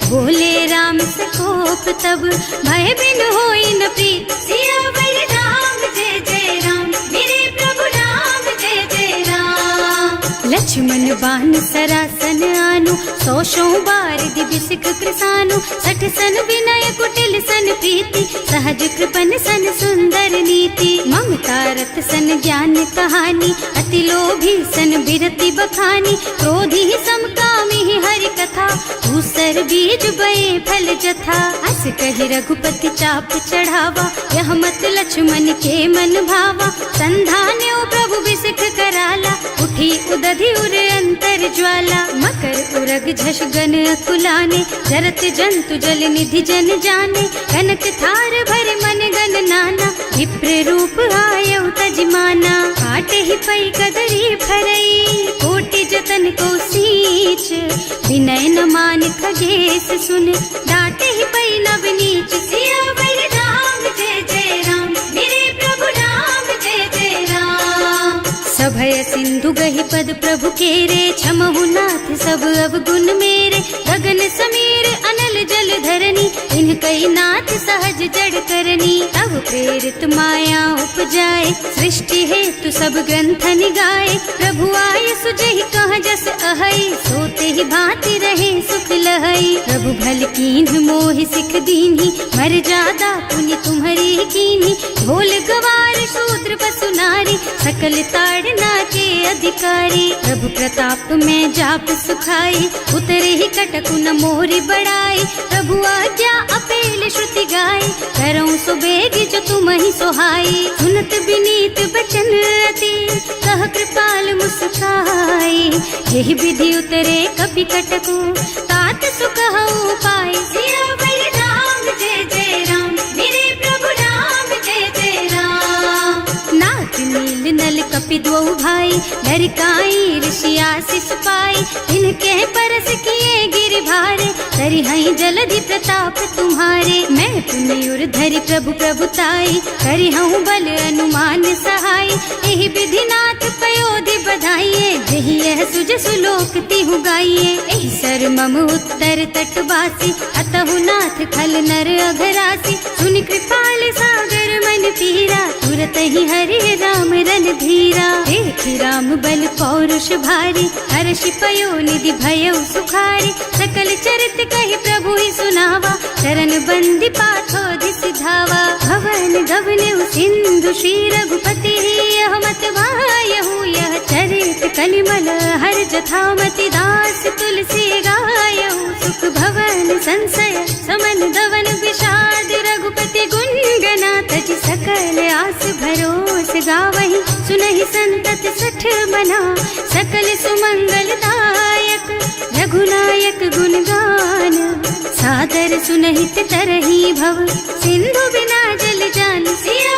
बोले राम सकोप तब, भय बिन होई न प्रीत। सियावर राम जय जय राम, मेरे प्रभु राम जय जय राम। लक्ष्मण बान सरासन आनु, 100 बार दिव्य सिख कृसानु। 60 सन विनय कुटिल सन प्रीति, सहज कृपन सन सुंदर नीति। ममता रत सन ज्ञान कहानी, अति लोभी सन बिरति बखानी। क्रोधी समकामी हरि कथा, दूसर बीज बये फल जथा। अस कहि रघुपति चाप चढ़ावा, यह मत लक्ष्मण के मन भावा। संधान्यो प्रभु बिसिख कराला, उठी उदधि उर अंतर ज्वाला। मकर उरग झष गन अकुलाने, जरत जंतु जल निधि जन जाने। कनक थार भर मन गन नाना, विप्र रूप आयउ तजमाना। काटे ही पई कदरी फरई, कोटि जतन को सींच। विनय न मान खगेश सुन, डांटे ही पई नव नीच। सियावर राम जय जय राम, मेरे प्रभु राम जय जय राम। सभय सिंधु गहि पद प्रभु केरे, क्षमहु नाथ सब अवगुण मेरे। गगन समीर अनल जल धरनी, इन कई नाथ सहज जड़ करनी। तब प्रेरित माया उपजाए, सृष्टि हेतु सब ग्रंथ निगाए। प्रभु आय सुजहि कह जस अहै, सोते ही भांति रहे सुख लहै। प्रभु भल कीन्ह मोहि सिख दीन्ही, मर्यादा पुनि तुम्हरी कीन्ही। भोल गवार शूद्र पशु नारी, सकल ताड़ना के अधिकारी। प्रभु प्रताप में जाप सुखाई, उतरे ही कटकु न मोरी बड़ाई। प्रभु आज्ञा अपेल श्रुति गाय, करऊं सो बेगी जो तुम ही सोहाई। सुनत विनीत बचन अति, कह कृपाल मुस्काई। यही विधि उतरे कपि कटकु, तात सुकहु पाई। सिया बलि राम जय जय राम, मेरे प्रभु राम जय जय राम। नाथ नील नल कपि दो भाई, लरिकाई ऋषि आशीष पाई। इनके परस किए गिर भारे, तरि हई जलधि प्रताप तुम्हारे। मैं पुनि उर धरि प्रभु प्रभुताई, करि हूँ बल अनुमान सहाय। यही विधि नाथ पयोधि बधाइए, यही यह सुज सुलोक तिहु गाइए। एहि सर मम उत्तर तटवासी, अतहु नाथ खल नर अघरासी। सुनि कृपाल सागर मन पीरा, तुरत ही हरि राम रन धीरा। देखि राम बल पौरुष भारी, हर्षि पयो निधि भयउ सुखारी। सकल चरित कहि प्रभु ही सुनावा, चरण बंदी पाथोधि सिधावा। भवन गगन सिंधु श्री रघुपति, यह मत वायहु यह चरित कलिमल हर जथामति। दास तुलसी गायहु, सुख भवन संशय समन दवन विषाद। रघुपति गुण गना तज सकल आस भरोस गावहि। सुनहि संतत सठ मना, सकल सुमंगल दायक। रघुनायक गुण गान, सादर सुनहित तरहि भव। सिंधु बिना जल जान, सिया